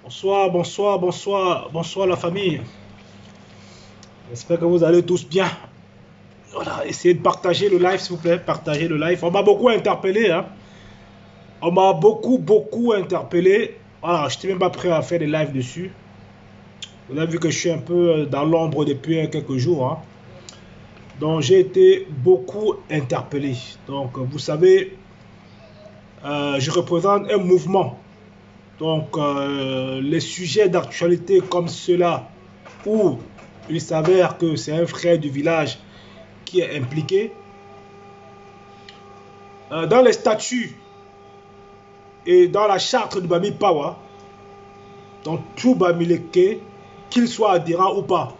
Bonsoir, bonsoir, bonsoir, bonsoir la famille. J'espère que vous allez tous bien. Voilà, essayez de partager le live, s'il vous plaît. Partagez le live. On m'a beaucoup interpellé, hein. On m'a beaucoup interpellé. Voilà, je n'étais même pas prêt à faire des lives dessus. Vous avez vu que je suis un peu dans l'ombre depuis quelques jours, hein. Donc j'ai été beaucoup interpellé. Donc vous savez, je représente un mouvement. Donc les sujets d'actualité comme ceux-là, où il s'avère que c'est un frère du village qui est impliqué, dans les statuts et dans la charte de Bami Pawa, donc tout Bamileke, qu'il soit adhérent ou pas,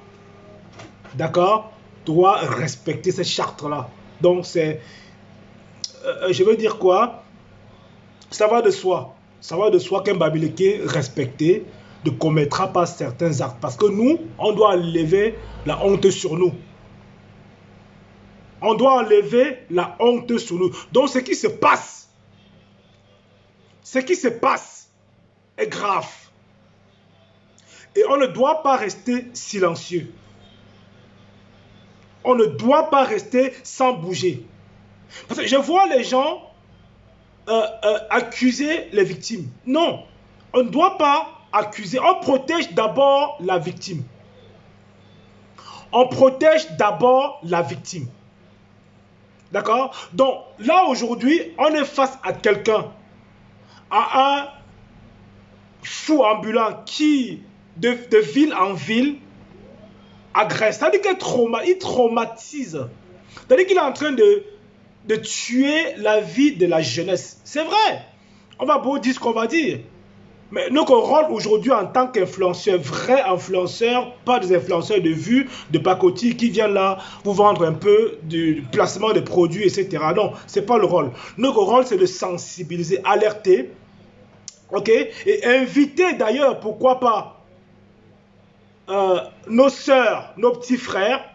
d'accord, doit respecter cette charte-là. Donc c'est, je veux dire quoi, ça va de soi. Ça va de soi qu'un Bamileke respecté ne commettra pas certains actes. Parce que nous, on doit enlever la honte sur nous. On doit enlever la honte sur nous. Donc ce qui se passe est grave. Et on ne doit pas rester silencieux. On ne doit pas rester sans bouger. Parce que je vois les gens accuser les victimes. Non, on ne doit pas accuser. On protège d'abord la victime. On protège d'abord la victime. D'accord? Donc là aujourd'hui, on est face à quelqu'un, à un fou ambulant qui, de ville en ville, agresse. C'est-à-dire qu'il traumatise. C'est-à-dire qu'il est en train de tuer la vie de la jeunesse. C'est vrai. On va beau dire ce qu'on va dire. Mais notre rôle aujourd'hui en tant qu'influenceur, vrai influenceur, pas des influenceurs de vue, de pacotille qui viennent là vous vendre un peu du placement de produits, etc. Non, ce n'est pas le rôle. Notre rôle, c'est de sensibiliser, alerter, ok, et inviter d'ailleurs, pourquoi pas, nos sœurs, nos petits frères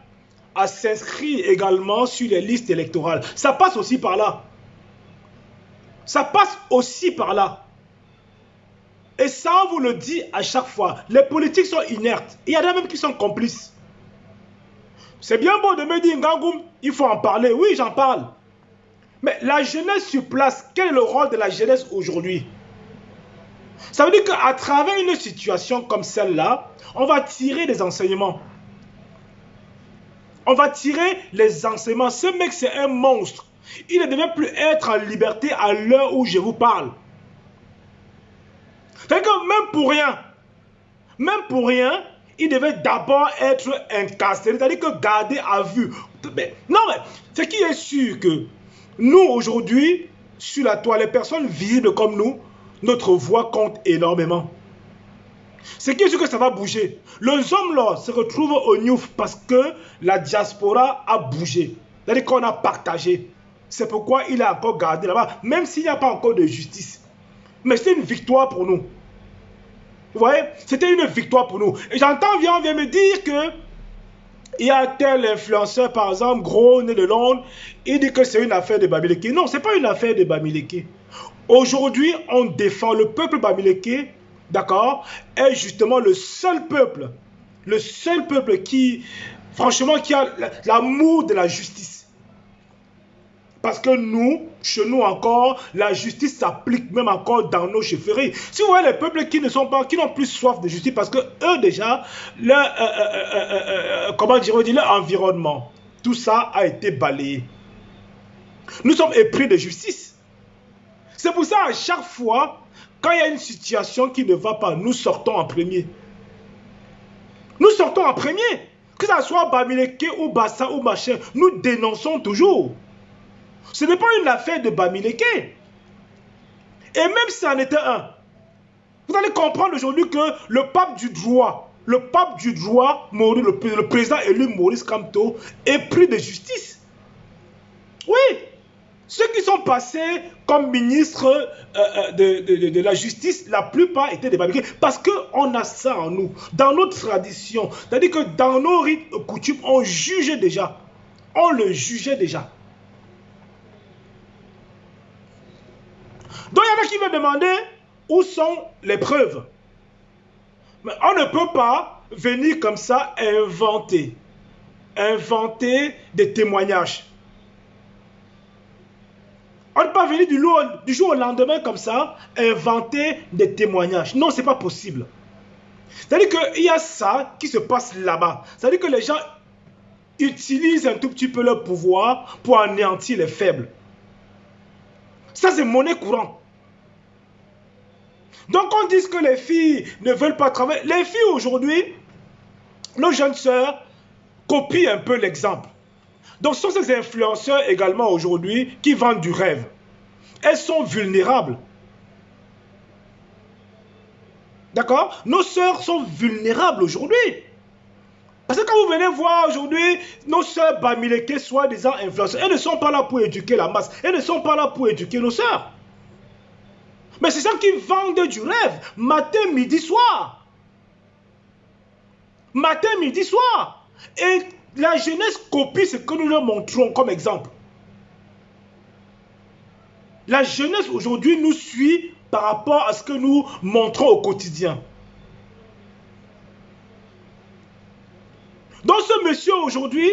à s'inscrire également sur les listes électorales. Ça passe aussi par là. Ça passe aussi par là. Et ça, on vous le dit à chaque fois. Les politiques sont inertes. Il y en a même qui sont complices. C'est bien beau de me dire, Ngangoum, il faut en parler. Oui, j'en parle. Mais la jeunesse sur place, quel est le rôle de la jeunesse aujourd'hui? Ça veut dire qu'à travers une situation comme celle-là, on va tirer des enseignements. On va tirer les enseignements. Ce mec, c'est un monstre. Il ne devait plus être en liberté à l'heure où je vous parle. C'est-à-dire que même pour rien, il devait d'abord être incarcéré, c'est-à-dire que garder à vue. Mais, non, mais ce qui est sûr que nous, aujourd'hui, sur la toile, les personnes visibles comme nous, notre voix compte énormément. Ce qui est sûr que ça va bouger. Les hommes là se retrouvent au Newf parce que la diaspora a bougé. C'est-à-dire qu'on a partagé. C'est pourquoi il est encore gardé là-bas, même s'il n'y a pas encore de justice. Mais c'est une victoire pour nous. Vous voyez, c'était une victoire pour nous. Et j'entends, on vient me dire que il y a tel influenceur, par exemple, gros, né de Londres, il dit que c'est une affaire de Bamileke. Non, ce n'est pas une affaire de Bamileke. Aujourd'hui, on défend le peuple Bamileke, d'accord, est justement le seul peuple qui, franchement, qui a l'amour de la justice. Parce que nous, chez nous encore, la justice s'applique même encore dans nos chefferies. Si vous voyez les peuples qui n'ont plus soif de justice, parce que eux déjà, leur, comment dire, leur environnement, tout ça a été balayé. Nous sommes épris de justice. C'est pour ça, à chaque fois, quand il y a une situation qui ne va pas, nous sortons en premier. Nous sortons en premier. Que ce soit Bamileke ou Bassa ou machin, nous dénonçons toujours. Ce n'est pas une affaire de Bamileke. Et même si c'en était un, vous allez comprendre aujourd'hui que le pape du droit, le président élu Maurice Kamto, est pris de justice. Oui, ceux qui sont passés comme ministres de la justice, la plupart étaient des Bamileke. Parce qu'on a ça en nous, dans notre tradition. C'est-à-dire que dans nos rites et coutumes, on jugeait déjà. On le jugeait déjà. Donc il y en a qui me demandaient où sont les preuves. Mais on ne peut pas venir comme ça inventer des témoignages. On ne peut pas venir du jour au lendemain comme ça, inventer des témoignages. Non, ce n'est pas possible. C'est-à-dire qu'il y a ça qui se passe là-bas. C'est-à-dire que les gens utilisent un tout petit peu leur pouvoir pour anéantir les faibles. Ça, c'est monnaie courante. Donc, on dit que les filles ne veulent pas travailler. Les filles aujourd'hui, nos jeunes sœurs, copient un peu l'exemple. Donc, ce sont ces influenceurs également aujourd'hui qui vendent du rêve. Elles sont vulnérables. D'accord? Nos sœurs sont vulnérables aujourd'hui. Parce que quand vous venez voir aujourd'hui, nos sœurs Bamileke, soi-disant influenceurs, elles ne sont pas là pour éduquer la masse. Elles ne sont pas là pour éduquer nos sœurs. Mais c'est ça qui vendent du rêve. Matin, midi, soir. Matin, midi, soir. Et la jeunesse copie ce que nous leur montrons comme exemple. La jeunesse aujourd'hui nous suit par rapport à ce que nous montrons au quotidien. Donc ce monsieur aujourd'hui,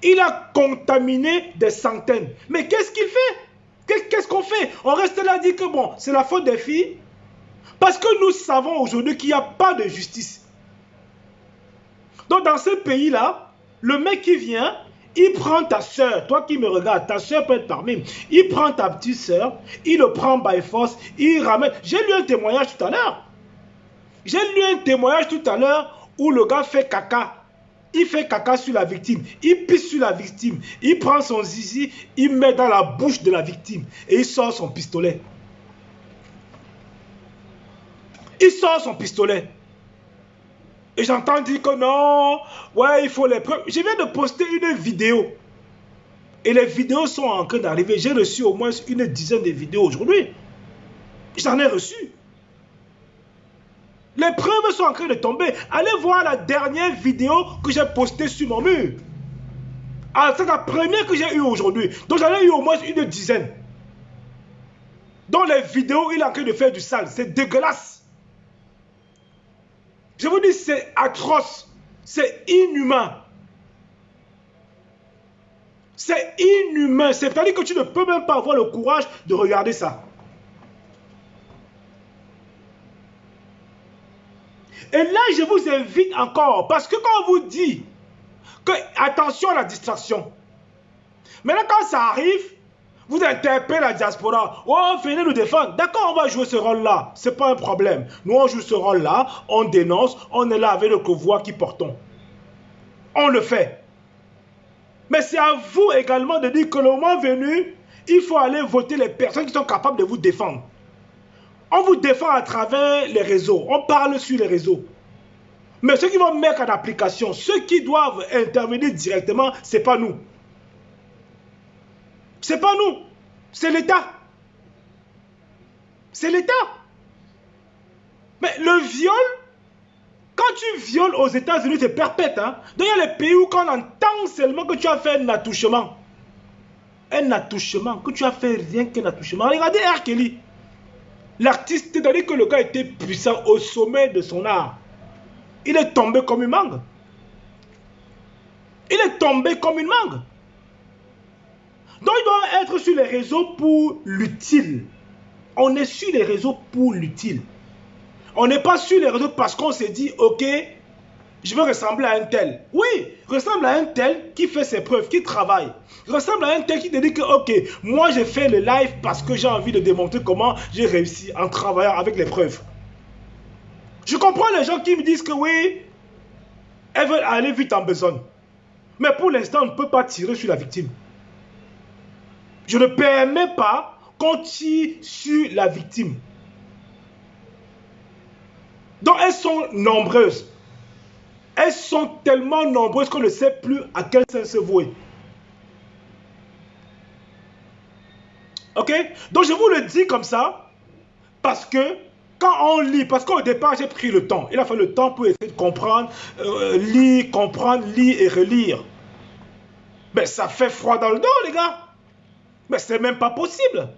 il a contaminé des centaines. Mais qu'est-ce qu'il fait? Qu'est-ce qu'on fait? On reste là à dire que bon, c'est la faute des filles. Parce que nous savons aujourd'hui qu'il n'y a pas de justice. Donc dans ce pays-là, le mec qui vient, il prend ta soeur, toi qui me regardes, ta soeur peut être parmi. Il prend ta petite soeur, il le prend by force, il ramène. J'ai lu un témoignage tout à l'heure. J'ai lu un témoignage tout à l'heure où le gars fait caca. Il fait caca sur la victime, il pisse sur la victime, il prend son zizi, il met dans la bouche de la victime et il sort son pistolet. Il sort son pistolet. Et j'entends dire que non, ouais, il faut les preuves. Je viens de poster une vidéo. Et les vidéos sont en train d'arriver. J'ai reçu au moins une dizaine de vidéos aujourd'hui. J'en ai reçu. Les preuves sont en train de tomber. Allez voir la dernière vidéo que j'ai postée sur mon mur. Ah, c'est la première que j'ai eue aujourd'hui. Donc j'en ai eu au moins une dizaine. Dans les vidéos, il est en train de faire du sale. C'est dégueulasse. Je vous dis, c'est atroce. C'est inhumain. C'est inhumain. C'est-à-dire que tu ne peux même pas avoir le courage de regarder ça. Et là, je vous invite encore, parce que quand on vous dit que attention à la distraction, maintenant quand ça arrive, vous interpellez la diaspora, oh venez nous défendre, d'accord, on va jouer ce rôle-là, c'est pas un problème. Nous on joue ce rôle-là, on dénonce, on est là avec le voix qui portons. On le fait. Mais c'est à vous également de dire que le moment venu, il faut aller voter les personnes qui sont capables de vous défendre. On vous défend à travers les réseaux. On parle sur les réseaux. Mais ceux qui vont mettre en application, ceux qui doivent intervenir directement, ce n'est pas nous. Ce n'est pas nous. C'est l'État. C'est l'État. Mais le viol, quand tu violes aux États-Unis, c'est perpète. Hein? Donc il y a les pays où quand on entend seulement que tu as fait un attouchement. Un attouchement, que tu as fait rien qu'un attouchement. Regardez R. Kelly. L'artiste, c'est-à-dire que le gars était puissant au sommet de son art. Il est tombé comme une mangue. Il est tombé comme une mangue. Donc il doit être sur les réseaux pour l'utile. On est sur les réseaux pour l'utile. On n'est pas sur les réseaux parce qu'on s'est dit, ok, je veux ressembler à un tel. Oui, ressemble à un tel qui fait ses preuves, qui travaille. Ressemble à un tel qui te dit que, ok, moi j'ai fait le live parce que j'ai envie de démontrer comment j'ai réussi en travaillant avec les preuves. Je comprends les gens qui me disent que oui, elles veulent aller vite en besogne. Mais pour l'instant, on ne peut pas tirer sur la victime. Je ne permets pas qu'on tire sur la victime. Donc elles sont nombreuses. Elles sont tellement nombreuses qu'on ne sait plus à quel sens se vouer. Ok? Donc je vous le dis comme ça, parce que quand on lit, parce qu'au départ j'ai pris le temps, il a fallu le temps pour essayer de comprendre, lire, comprendre, lire et relire. Mais ça fait froid dans le dos les gars. Mais c'est même pas possible.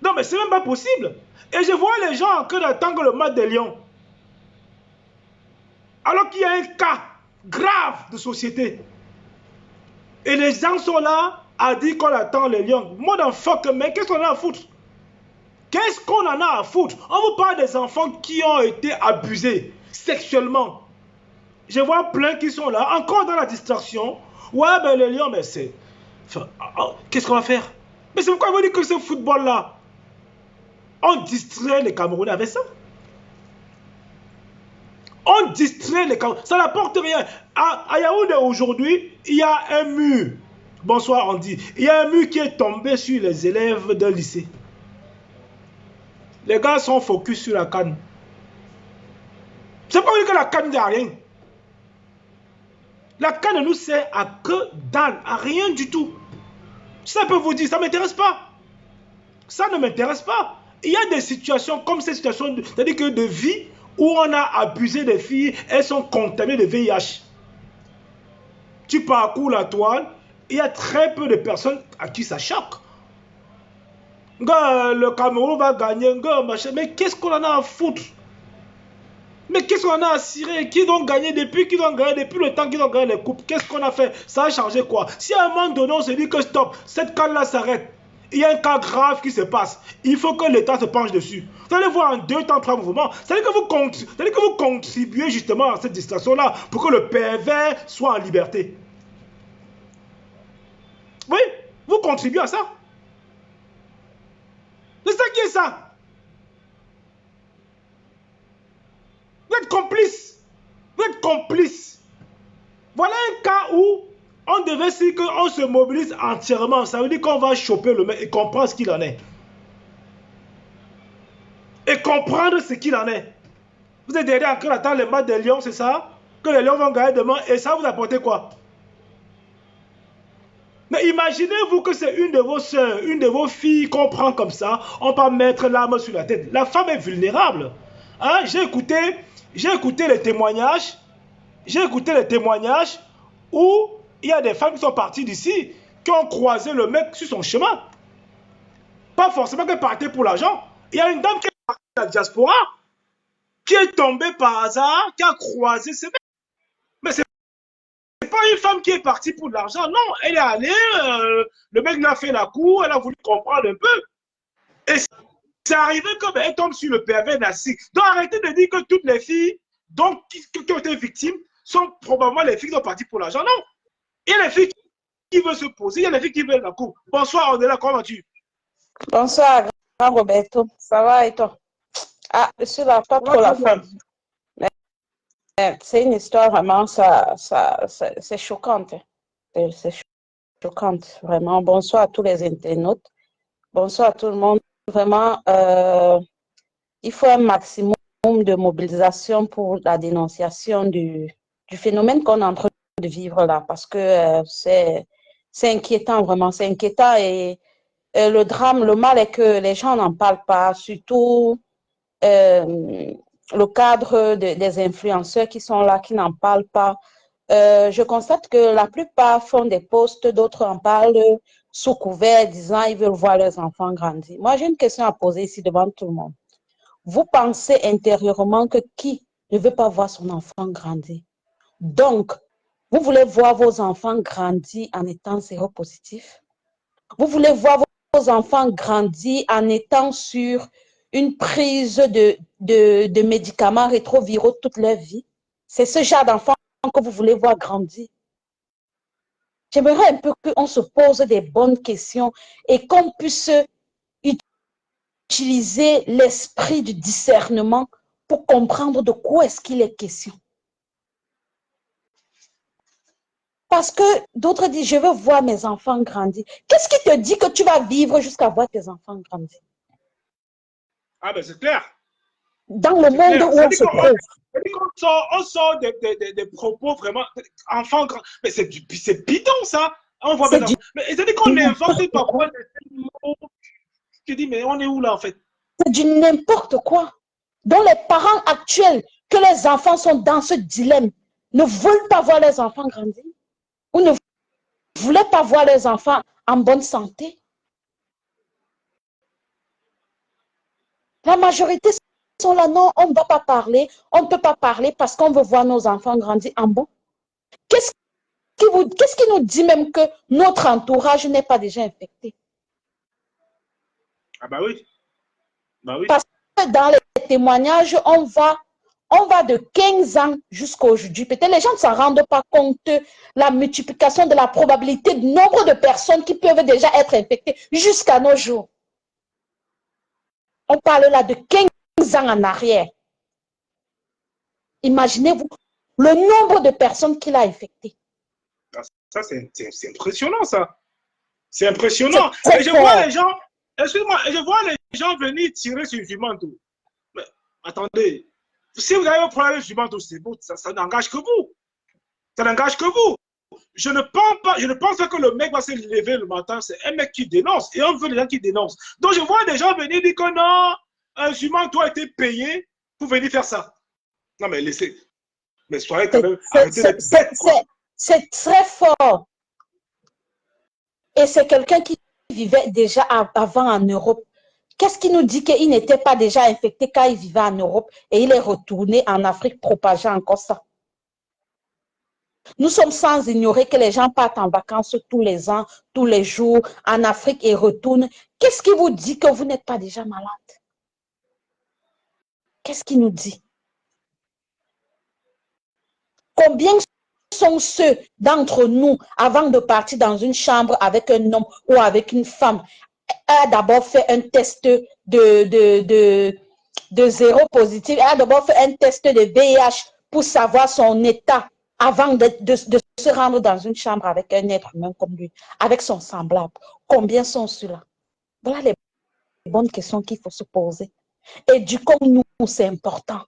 Non, Non, mais c'est même pas possible. Et je vois les gens en train d'attendre le match des Lions. Alors qu'il y a un cas grave de société. Et les gens sont là à dire qu'on attend les Lions. Moi, fuck, mais qu'est-ce qu'on a à foutre? Qu'est-ce qu'on en a à foutre? On vous parle des enfants qui ont été abusés sexuellement. Je vois plein qui sont là, encore dans la distraction. Ouais, ben les Lions, mais c'est... Enfin, qu'est-ce qu'on va faire? Mais c'est pourquoi vous dites que ce football-là, on distrait les Camerounais avec ça. On distrait les Camerounais. Ça n'apporte rien. À Yaoundé aujourd'hui, il y a un mur. Bonsoir, on dit. Il y a un mur qui est tombé sur les élèves d'un lycée. Les gars sont focus sur la CAN. C'est pas dire que la CAN n'a rien. La CAN ne nous sert à que dalle, à rien du tout. Ça peut vous dire, ça ne m'intéresse pas. Ça ne m'intéresse pas. Il y a des situations comme cette situation, c'est-à-dire que de vie où on a abusé des filles, elles sont contaminées de VIH. Tu parcours la toile, il y a très peu de personnes à qui ça choque. Le Cameroun va gagner, machin, mais qu'est-ce qu'on en a à foutre? Mais qu'est-ce qu'on a à cirer? Qui ont gagné depuis le temps qu'ils ont gagné les coupes? Qu'est-ce qu'on a fait? Ça a changé quoi? Si à un moment donné on se dit que stop, cette canne-là s'arrête, il y a un cas grave qui se passe, il faut que l'État se penche dessus. Vous allez voir en 2 temps, 3 mouvements. C'est-à-dire que vous contribuez justement à cette distraction-là pour que le pervers soit en liberté. Oui, vous contribuez à ça. C'est ça qui est ça. Vous êtes complice. Vous êtes complice. Voilà un cas où on devait dire qu'on se mobilise entièrement. Ça veut dire qu'on va choper le mec et comprendre ce qu'il en est. Et comprendre ce qu'il en est. Vous êtes derrière en train d'attendre les matchs des Lions, c'est ça? Que les Lions vont gagner demain et ça vous apporte quoi? Mais imaginez-vous que c'est une de vos soeurs, une de vos filles qu'on prend comme ça, on peut mettre l'arme sur la tête. La femme est vulnérable. Hein? J'ai écouté les témoignages. J'ai écouté les témoignages où il y a des femmes qui sont parties d'ici, qui ont croisé le mec sur son chemin. Pas forcément qu'elle partait pour l'argent. Il y a une dame qui est partie de la diaspora, qui est tombée par hasard, qui a croisé ce mec. Mais c'est pas une femme qui est partie pour l'argent, non. Elle est allée, le mec lui a fait la cour, elle a voulu comprendre un peu. Et c'est arrivé comme elle tombe sur le pervers narcissique. Donc arrêtez de dire que toutes les filles qui ont été victimes sont probablement les filles qui sont parties pour l'argent. Non. Il y a les filles qui veulent se poser, il y a les filles qui veulent la cour. Bonsoir, on est là, comment vas-tu? Bonsoir, grand Roberto. Ça va et toi? Ah, je suis là, pas trop la femme. C'est une histoire vraiment, c'est choquante. C'est choquante, vraiment. Bonsoir à tous les internautes. Bonsoir à tout le monde. Vraiment, il faut un maximum de mobilisation pour la dénonciation du phénomène qu'on est en train de vivre là, parce que c'est inquiétant, vraiment, c'est inquiétant. Et le drame, le mal est que les gens n'en parlent pas, surtout le cadre des influenceurs qui sont là, qui n'en parlent pas. Je constate que la plupart font des posts, d'autres en parlent sous couvert, disant qu'ils veulent voir leurs enfants grandir. Moi, j'ai une question à poser ici devant tout le monde. Vous pensez intérieurement que qui ne veut pas voir son enfant grandir? Donc, vous voulez voir vos enfants grandir en étant séropositifs? Vous voulez voir vos enfants grandir en étant sur une prise de médicaments rétroviraux toute leur vie? C'est ce genre d'enfants que vous voulez voir grandir? J'aimerais un peu qu'on se pose des bonnes questions et qu'on puisse utiliser l'esprit du discernement pour comprendre de quoi est-ce qu'il est question. Parce que d'autres disent, je veux voir mes enfants grandir. Qu'est-ce qui te dit que tu vas vivre jusqu'à voir tes enfants grandir? Ah ben c'est clair. Dans le monde où on se trouve. On sort des propos vraiment enfants grands. Mais c'est bidon ça. On voit bien. Mais c'est-à-dire qu'on invente parfois des mots. Je dis, mais on est où là en fait? C'est du n'importe quoi. Donc les parents actuels, que les enfants sont dans ce dilemme, ne veulent pas voir les enfants grandir ou ne voulaient pas voir les enfants en bonne santé. La majorité sont là, non, on ne va pas parler, on ne peut pas parler parce qu'on veut voir nos enfants grandir en bon. Qu'est-ce qui nous dit même que notre entourage n'est pas déjà infecté? Ah bah oui. Bah oui. Parce que dans les témoignages, on va de 15 ans jusqu'à aujourd'hui. Peut-être les gens ne s'en rendent pas compte la multiplication de la probabilité du nombre de personnes qui peuvent déjà être infectées jusqu'à nos jours. On parle là de 15 ans en arrière. Imaginez-vous le nombre de personnes qu'il a infectées. Ah, ça, c'est impressionnant, ça. C'est impressionnant. C'est très Et je vois fort. les gens, excuse-moi, je vois les gens venir tirer sur Jumanto. Mais attendez, si vous avez un problème avec Jumanto, c'est bon, ça n'engage que vous. Ça n'engage que vous. Je ne pense pas que le mec va se lever le matin. C'est un mec qui dénonce. Et on veut les gens qui dénoncent. Donc je vois des gens venir dire que non, un Jumanto a été payé pour venir faire ça. Non, mais laissez. Mais soyez quand même, arrêtez d'être bête, quoi. C'est très fort. Et c'est quelqu'un qui vivait déjà avant en Europe. Qu'est-ce qui nous dit qu'il n'était pas déjà infecté quand il vivait en Europe et il est retourné en Afrique propager encore ça? Nous sommes sans ignorer que les gens partent en vacances tous les ans, tous les jours, en Afrique et retournent. Qu'est-ce qui vous dit que vous n'êtes pas déjà malade? Qu'est-ce qui nous dit? Combien sont ceux d'entre nous, avant de partir dans une chambre avec un homme ou avec une femme, a d'abord fait un test de zéro positif, a d'abord fait un test de VIH pour savoir son état avant de se rendre dans une chambre avec un être humain comme lui, avec son semblable. Combien sont ceux-là? Voilà les bonnes questions qu'il faut se poser. Éduquons-nous, c'est important.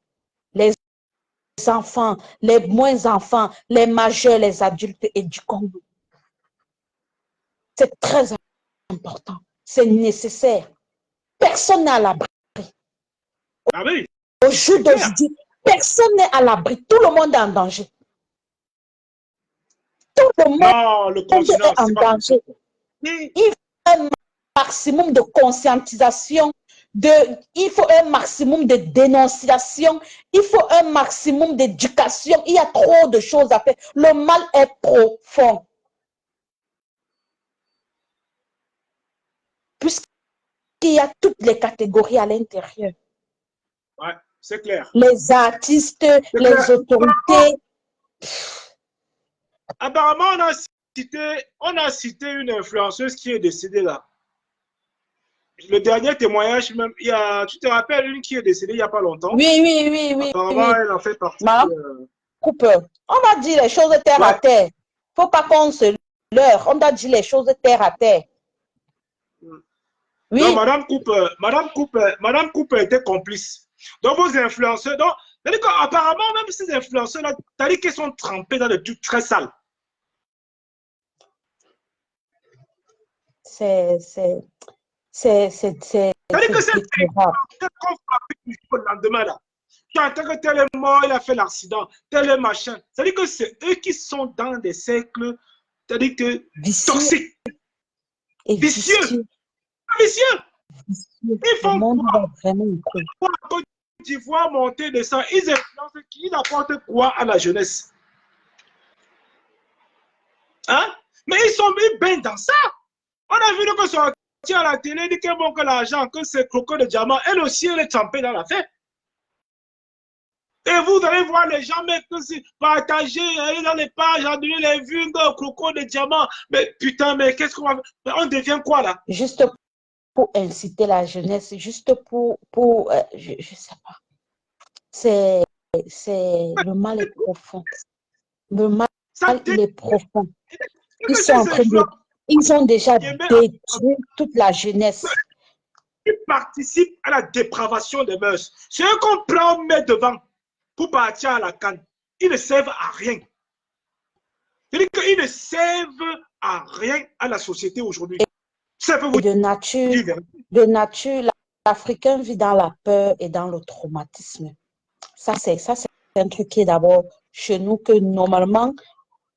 Les enfants, les moins enfants, les majeurs, les adultes, éduquons-nous. C'est très important. C'est nécessaire. Personne n'est à l'abri. Ah oui, Au jour c'est clair. d'aujourd'hui, personne n'est à l'abri. Tout le monde est en danger. Tout le Non, le monde continent, est en c'est pas danger. possible. Il faut un maximum de conscientisation, il faut un maximum de dénonciation, il faut un maximum d'éducation. Il y a trop de choses à faire. Le mal est profond. Puisqu'il y a toutes les catégories à l'intérieur. Ouais, c'est clair. Les artistes, C'est les clair. autorités. Apparemment, on a cité une influenceuse qui est décédée là. Le dernier témoignage, même, tu te rappelles une qui est décédée il n'y a pas longtemps. Oui, oui, oui, oui, Apparemment, oui. elle en fait partie. Madame Cooper, on va dire les choses terre à Ouais. terre. Il ne faut pas qu'on se leurre. On doit dire les choses terre à terre. Donc, Oui, Madame Cooper était complice. Donc, vos influenceurs, donc, apparemment, même ces influenceurs-là, t'as dit qu'ils sont trempés dans des trucs très sales. c'est T'as dit que c'est déplorable. qu'on frappe le lendemain, là. Tu entends que tel est mort, il a fait l'accident, tel est machin. C'est-à-dire que c'est eux qui sont dans des cercles, c'est-à-dire que Vicieux toxiques, et vicieux, vicieux. vicieux. Vicieux. Ils Le font monde va quoi? vraiment trop. La Côte d'Ivoire monter, descendre, ils influencent, ils apportent quoi à la jeunesse? Hein? Mais ils baignent dans ça. On a vu que sortir à la télé, dit que bon que l'argent, que c'est Coco de diamant, elle aussi, elle est trempée dans l'affaire. Et vous allez voir les gens, mais que c'est partagé, aller dans les pages, donner les vues, Coco de diamant. Mais putain, mais qu'est-ce qu'on va faire? Mais on devient quoi là? Juste pour inciter la jeunesse, juste pour je ne sais pas. Le mal est profond. Le mal, Ça il est profond. Ils que sont en ces train de, influenceurs ils ont déjà détruit toute la jeunesse. qui participent à la dépravation des mœurs, ceux qu'on prend, on met devant pour partir à la canne, ils ne servent à rien. C'est-à-dire qu'ils ne servent à rien à la société aujourd'hui. Ça peut vous De dire. nature, l'Africain vit dans la peur et dans le traumatisme. Ça, c'est un truc qui est d'abord chez nous que normalement,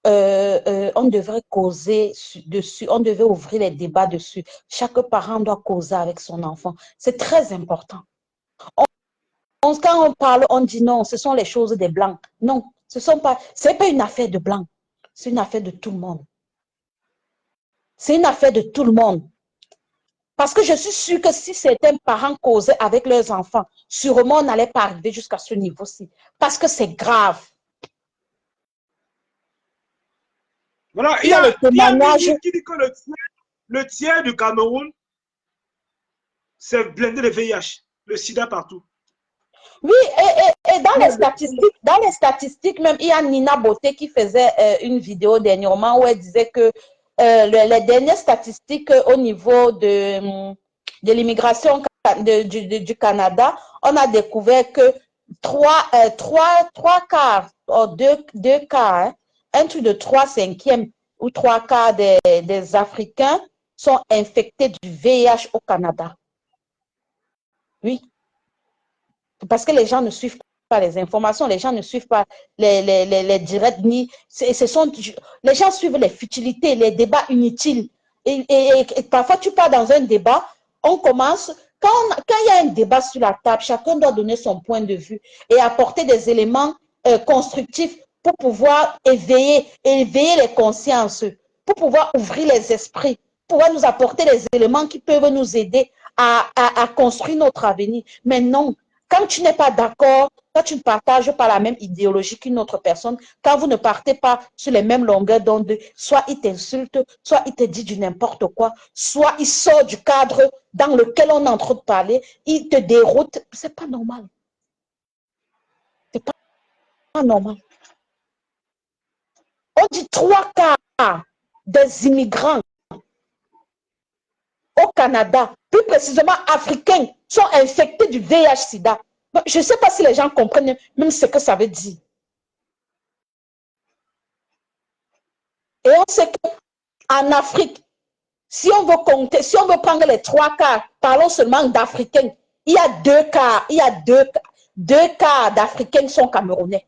on devrait causer dessus, on devait ouvrir les débats dessus. Chaque parent doit causer avec son enfant. C'est très important. Quand on parle, on dit non, ce sont les choses des Blancs. Non, c'est pas une affaire de Blancs. C'est une affaire de tout le monde. C'est une affaire de tout le monde. Parce que je suis sûre que si certains parents causaient avec leurs enfants, sûrement on n'allait pas arriver jusqu'à ce niveau-ci. Parce que c'est grave. Voilà, Il y a le il y a un témoignage. ministre qui dit que le tiers du Cameroun, c'est blindé de VIH, le sida partout. Oui, et dans les statistiques même, il y a Nina Beauté qui faisait une vidéo dernièrement où elle disait que les dernières statistiques au niveau de l'immigration du Canada, on a découvert que trois quarts, deux quarts, hein, un truc de 3/5 ou 3 quarts des Africains sont infectés du VIH au Canada. Oui. Parce que les gens ne suivent pas les informations, les gens ne suivent pas les directs, ni les gens suivent les futilités, les débats inutiles. Et parfois, tu pars dans un débat, on commence, quand il y a un débat sur la table, chacun doit donner son point de vue et apporter des éléments constructifs pour pouvoir éveiller les consciences, pour pouvoir ouvrir les esprits, pour pouvoir nous apporter les éléments qui peuvent nous aider à construire notre avenir. Mais non, quand tu n'es pas d'accord, quand tu ne partages pas la même idéologie qu'une autre personne, quand vous ne partez pas sur les mêmes longueurs d'onde, soit il t'insulte, soit il te dit du n'importe quoi, soit il sort du cadre dans lequel on est en train de parler, il te déroute. C'est pas normal. C'est pas normal. On dit 3 quarts des immigrants au Canada, plus précisément africains, sont infectés du VIH-Sida. Je ne sais pas si les gens comprennent même ce que ça veut dire. Et on sait qu'en Afrique, si on veut compter, si on veut prendre les 3 quarts, parlons seulement d'Africains, il y a 2 quarts, deux quarts d'Africains sont camerounais.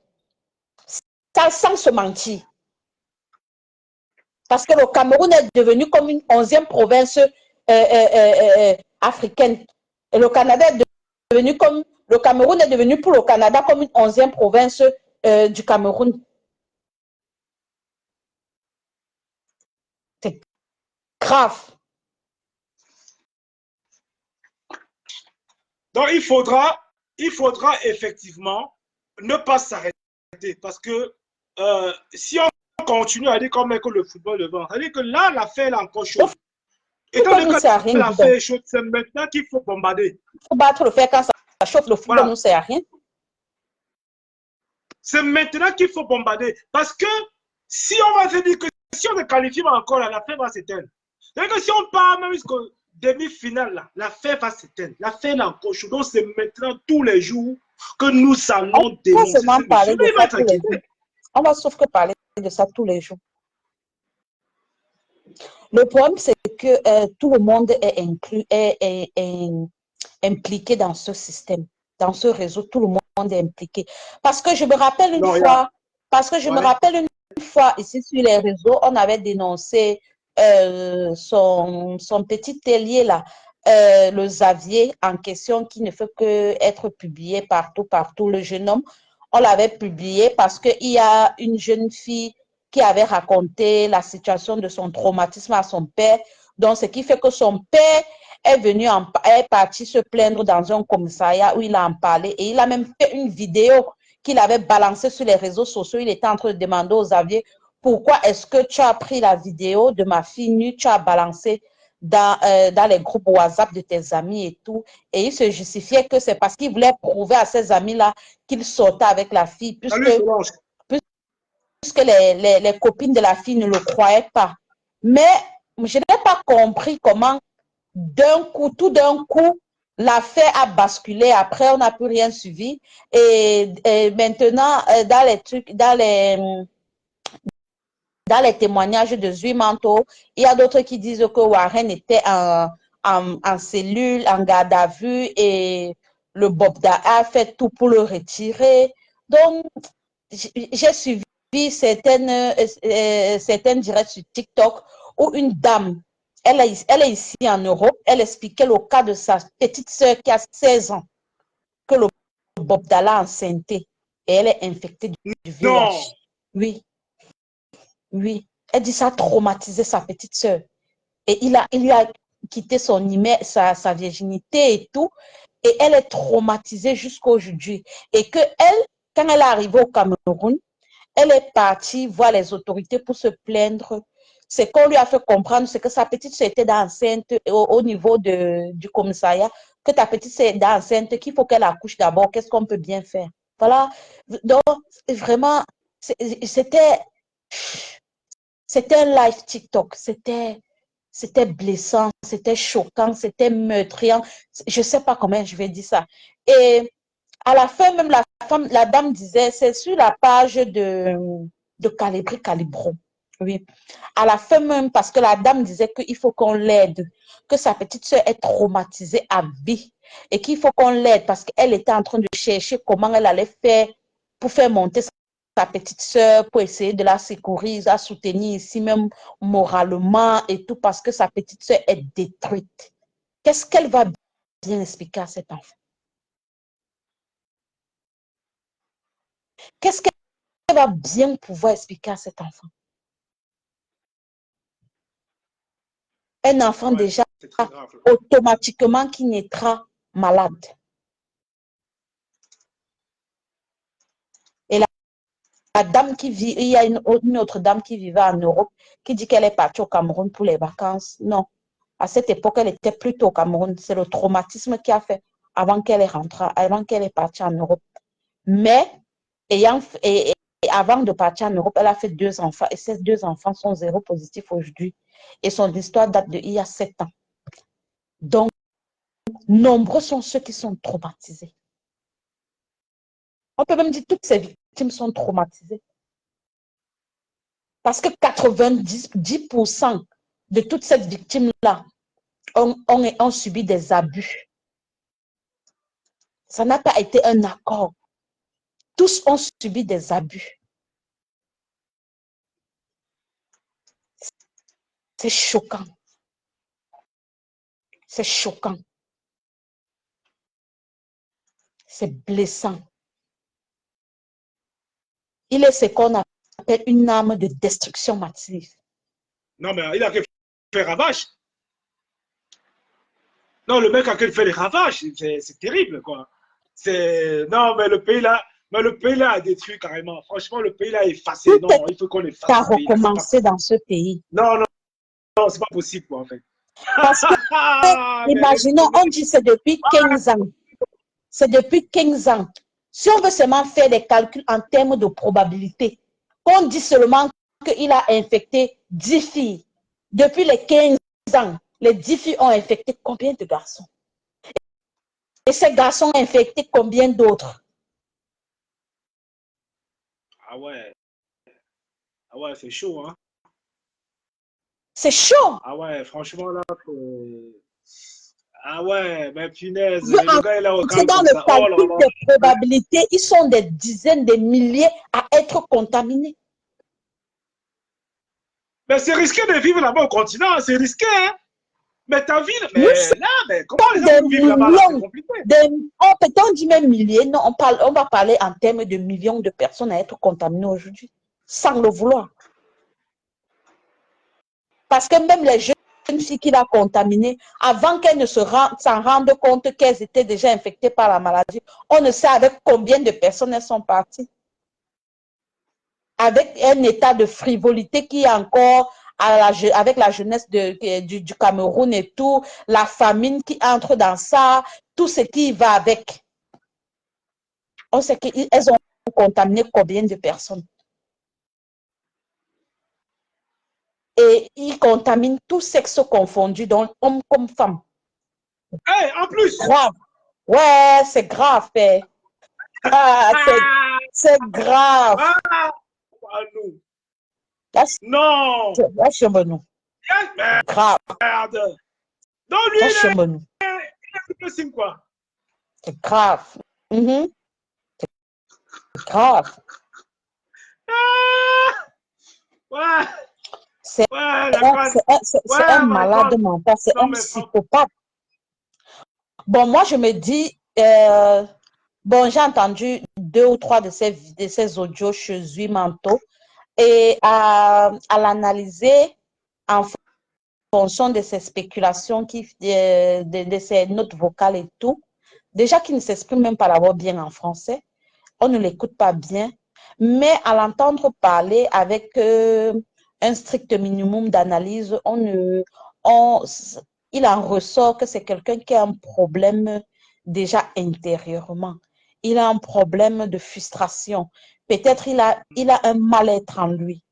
Ça, sans se mentir. Parce que le Cameroun est devenu comme une 11e province africaine. Et le Canada est devenu comme, le Cameroun est devenu pour le Canada comme une 11e province du Cameroun. C'est grave. Donc il faudra effectivement ne pas s'arrêter parce que si on continue à dire comme que le football devant, c'est-à-dire que là, l'affaire est encore chaude. Étant donné que l'affaire est chaude, c'est maintenant qu'il faut bombarder. Il faut battre le fer quand ça chauffe, le football ne sert à rien. C'est maintenant qu'il faut bombarder. Parce que si on va se dire que si on ne qualifie pas encore, l'affaire va s'éteindre. C'est-à-dire que si on part même jusqu'au demi-finale, l'affaire va s'éteindre. L'affaire est encore chaude. Donc c'est maintenant tous les jours que nous allons dénoncer. On va sauf que parler de ça tous les jours. Le problème, c'est que tout le monde est inclus, est impliqué dans ce système, dans ce réseau. Tout le monde est impliqué. Parce que je me rappelle une fois, ici sur les réseaux, on avait dénoncé son petit ailier là, le Xavier en question, qui ne fait que être publié partout. Le jeune homme, on l'avait publié parce qu'il y a une jeune fille qui avait raconté la situation de son traumatisme à son père. Donc, ce qui fait que son père est parti se plaindre dans un commissariat où il a en parlé et il a même fait une vidéo qu'il avait balancée sur les réseaux sociaux. Il était en train de demander aux Xavier, pourquoi est-ce que tu as pris la vidéo de ma fille nue, tu as balancé dans les groupes WhatsApp de tes amis et tout. Et il se justifiait que c'est parce qu'il voulait prouver à ses amis-là qu'il sortait avec la fille, puisque les copines de la fille ne le croyaient pas. Mais je n'ai pas compris comment tout d'un coup, l'affaire a basculé. Après, on n'a plus rien suivi. Et maintenant, dans les témoignages de Zuimanto, il y a d'autres qui disent que Warren était en cellule, en garde à vue, et le Bobda a fait tout pour le retirer. Donc, j'ai suivi certaines directs sur TikTok où une dame, elle est ici en Europe, elle expliquait le cas de sa petite sœur qui a 16 ans. que le Bobdala enceinté et elle est infectée du Non. VIH. Oui, oui. Elle dit ça a traumatisé sa petite sœur. Et il a quitté sa virginité et tout. Et elle est traumatisée jusqu'à aujourd'hui. Et que elle, quand elle est arrivée au Cameroun, elle est partie voir les autorités pour se plaindre. Ce qu'on lui a fait comprendre, c'est que sa petite sœur était enceinte au niveau du commissariat, que ta petite sœur est enceinte, qu'il faut qu'elle accouche d'abord, qu'est-ce qu'on peut bien faire. Voilà. Donc, vraiment, c'était un live TikTok. C'était blessant, c'était choquant, c'était meurtriant. Je ne sais pas comment je vais dire ça. Et à la fin, même la dame disait, c'est sur la page de Calibri Calibron. Oui. À la fin même, parce que la dame disait qu'il faut qu'on l'aide, que sa petite soeur est traumatisée à vie et qu'il faut qu'on l'aide parce qu'elle était en train de chercher comment elle allait faire pour faire monter sa petite soeur, pour essayer de la secourir, la soutenir ici même moralement et tout parce que sa petite soeur est détruite. Qu'est-ce qu'elle va bien expliquer à cet enfant? Qu'est-ce qu'elle va bien pouvoir expliquer à cet enfant? Un enfant déjà automatiquement qui naîtra malade. Et la dame qui vit, il y a une autre dame qui vivait en Europe qui dit qu'elle est partie au Cameroun pour les vacances. Non, à cette époque, elle était plutôt au Cameroun. C'est le traumatisme qui a fait avant qu'elle est partie en Europe. Mais avant de partir en Europe, elle a fait 2 enfants et ces 2 enfants sont zéro positifs aujourd'hui. Et son histoire date d'il y a 7 ans. Donc, nombreux sont ceux qui sont traumatisés. On peut même dire que toutes ces victimes sont traumatisées. Parce que 90% de toutes ces victimes-là ont subi des abus. Ça n'a pas été un accord. Tous ont subi des abus. C'est choquant. C'est choquant. C'est blessant. Il est ce qu'on appelle une arme de destruction massive. Non, mais il a fait ravage. Non, le mec a fait les ravages. C'est terrible, quoi. Non, mais le pays là a détruit carrément. Franchement, le pays là est effacé. Tout Non, il faut qu'on efface a ce pays là. recommencé dans ce pays. Non, non, non, c'est pas possible, quoi, en fait. Parce que, imaginons, on dit c'est depuis 15 ans. C'est depuis 15 ans. Si on veut seulement faire des calculs en termes de probabilité, on dit seulement qu'il a infecté 10 filles. Depuis les 15 ans, les 10 filles ont infecté combien de garçons? Et ces garçons ont infecté combien d'autres? Ah ouais. Ah ouais, c'est chaud, hein. C'est chaud. Ah ouais, franchement, là, ah ouais, mais punaise, le gars est là au camp Dans comme le ça. Oh là calcul là. des probabilités, ils sont des dizaines, des milliers à être contaminés. Mais c'est risqué de vivre là-bas au continent, c'est risqué, hein. Mais ta vie, mais là, mais comment les gens vont vivre là-bas là, c'est compliqué. On dit même milliers, non, on va parler en termes de millions de personnes à être contaminées aujourd'hui, sans le vouloir. Parce que même les jeunes filles qu'il a contaminées, avant qu'elles ne s'en rendent compte qu'elles étaient déjà infectées par la maladie, on ne sait avec combien de personnes elles sont parties. Avec un état de frivolité qui est encore avec la jeunesse du Cameroun et tout, la famine qui entre dans ça, tout ce qui va avec. On sait qu'elles ont contaminé combien de personnes. Et ils contaminent tout sexe confondu, donc homme comme femme. Hey, en plus. Grave. Ouais, c'est grave. Ah, c'est grave. Ah, nous. Non. Lâche-moi-nous. Grave. Merde. Donc lui, Lâche-moi-nous. c'est quoi? C'est grave. C'est grave. Ah, ouais. C'est un malade mental, c'est un psychopathe. Bon, moi, je me dis, Bon, j'ai entendu 2 ou 3 de ces audios chez Zuimanto et à l'analyser en fonction de ces spéculations, de ces notes vocales et tout, déjà qu'il ne s'exprime même pas d'abord bien en français, on ne l'écoute pas bien, mais à l'entendre parler avec un strict minimum d'analyse, il en ressort que c'est quelqu'un qui a un problème déjà intérieurement. Il a un problème de frustration. Peut-être il a un mal-être en lui.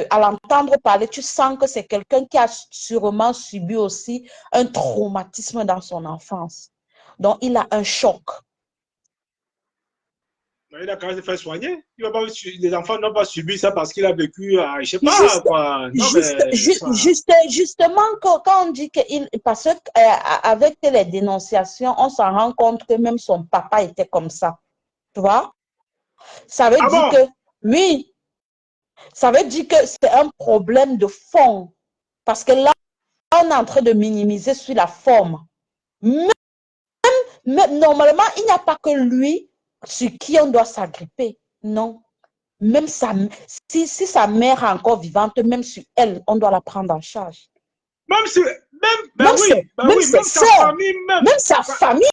À l'entendre parler, tu sens que c'est quelqu'un qui a sûrement subi aussi un traumatisme dans son enfance. Donc, il a un choc. Il a quand même fait soigner. Les enfants n'ont pas subi ça parce qu'il a vécu, je ne sais pas quoi. Non, mais Justement, quand on dit qu'il. Parce qu'avec les dénonciations, on s'en rend compte que même son papa était comme ça. Tu vois? Ça veut dire que, oui, ça veut dire que c'est un problème de fond. Parce que là, on est en train de minimiser sur la forme. Même normalement, il n'y a pas que lui sur qui on doit s'agripper. Non. Même si sa mère est encore vivante, même sur elle, on doit la prendre en charge. Même si, même sa famille même. Même sa famille.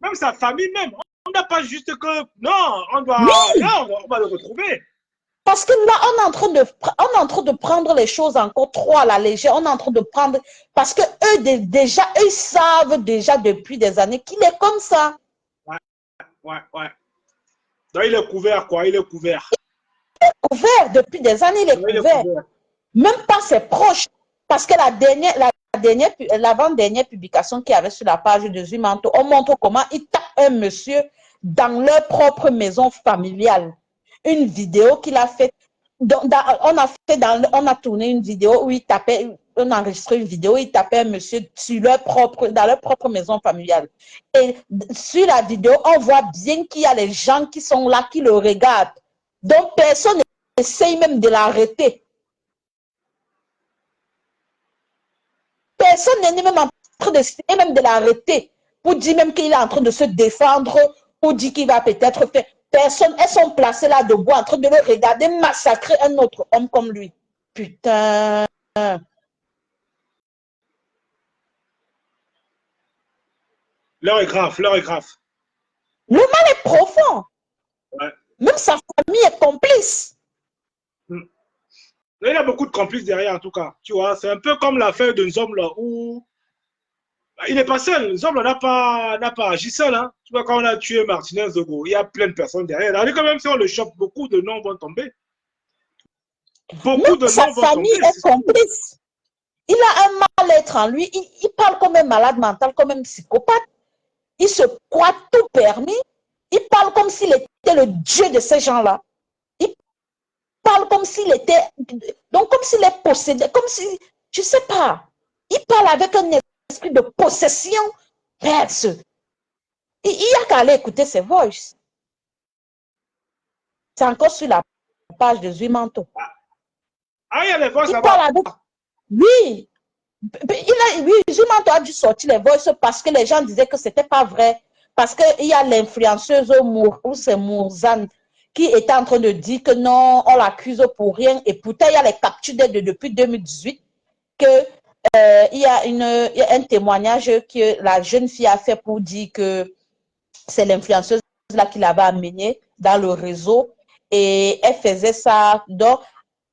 Même sa famille même. On n'a pas juste que, non, on doit, oui. Là, on va le retrouver. Parce que là, on est en train de prendre les choses encore trop à la légère. On est en train de prendre, parce que déjà, eux savent déjà depuis des années qu'il est comme ça. Ouais. Donc, il est couvert, quoi, il est couvert. Il est couvert depuis des années, il est couvert. Même pas ses proches. Parce que l'avant-dernière publication qu'il y avait sur la page de Zuimanto, on montre comment il tape un monsieur dans leur propre maison familiale. Une vidéo qu'il a faite. On a tourné une vidéo où il tapait, on a enregistré une vidéo où il tapait un monsieur dans leur propre maison familiale. Et sur la vidéo, on voit bien qu'il y a les gens qui sont là, qui le regardent. Donc, personne n'essaye même de l'arrêter. Personne n'est même en train d'essayer même de l'arrêter pour dire même qu'il est en train de se défendre, pour dire qu'il va peut-être faire. Personne, elles sont placées là debout en train de le regarder massacrer un autre homme comme lui. Putain. L'heure est grave, l'heure est grave. Le mal est profond. Ouais. Même sa famille est complice. Il y a beaucoup de complices derrière, en tout cas. Tu vois, c'est un peu comme l'affaire de Nzombe où il n'est pas seul. Nzombe n'a pas agi seul. Hein. Tu vois, quand on a tué Martinez Zogo, il y a plein de personnes derrière. Alors, quand même, si on le chope, beaucoup de noms vont tomber. Même sa famille est complice. Il a un mal-être en lui. Il parle comme un malade mental, comme un psychopathe. Il se croit tout permis. Il parle comme s'il était le dieu de ces gens-là. Il parle comme s'il était... Donc, comme s'il est possédé. Comme si... Je ne sais pas. Il parle avec un esprit de possession. Perce. Il y a qu'à aller écouter ses voices. C'est encore sur la page de Zuimanto. Ah, il y a les voix là-bas. Parle avec... Oui. Zuimanto a dû sortir les voices parce que les gens disaient que ce n'était pas vrai. Parce qu'il y a l'influenceuse ou c'est Mourzane qui était en train de dire que non, on l'accuse pour rien. Et pourtant, il y a les captures depuis 2018 qu'il y a un témoignage que la jeune fille a fait pour dire que c'est l'influenceuse là qui l'avait amenée dans le réseau. Et elle faisait ça. Donc,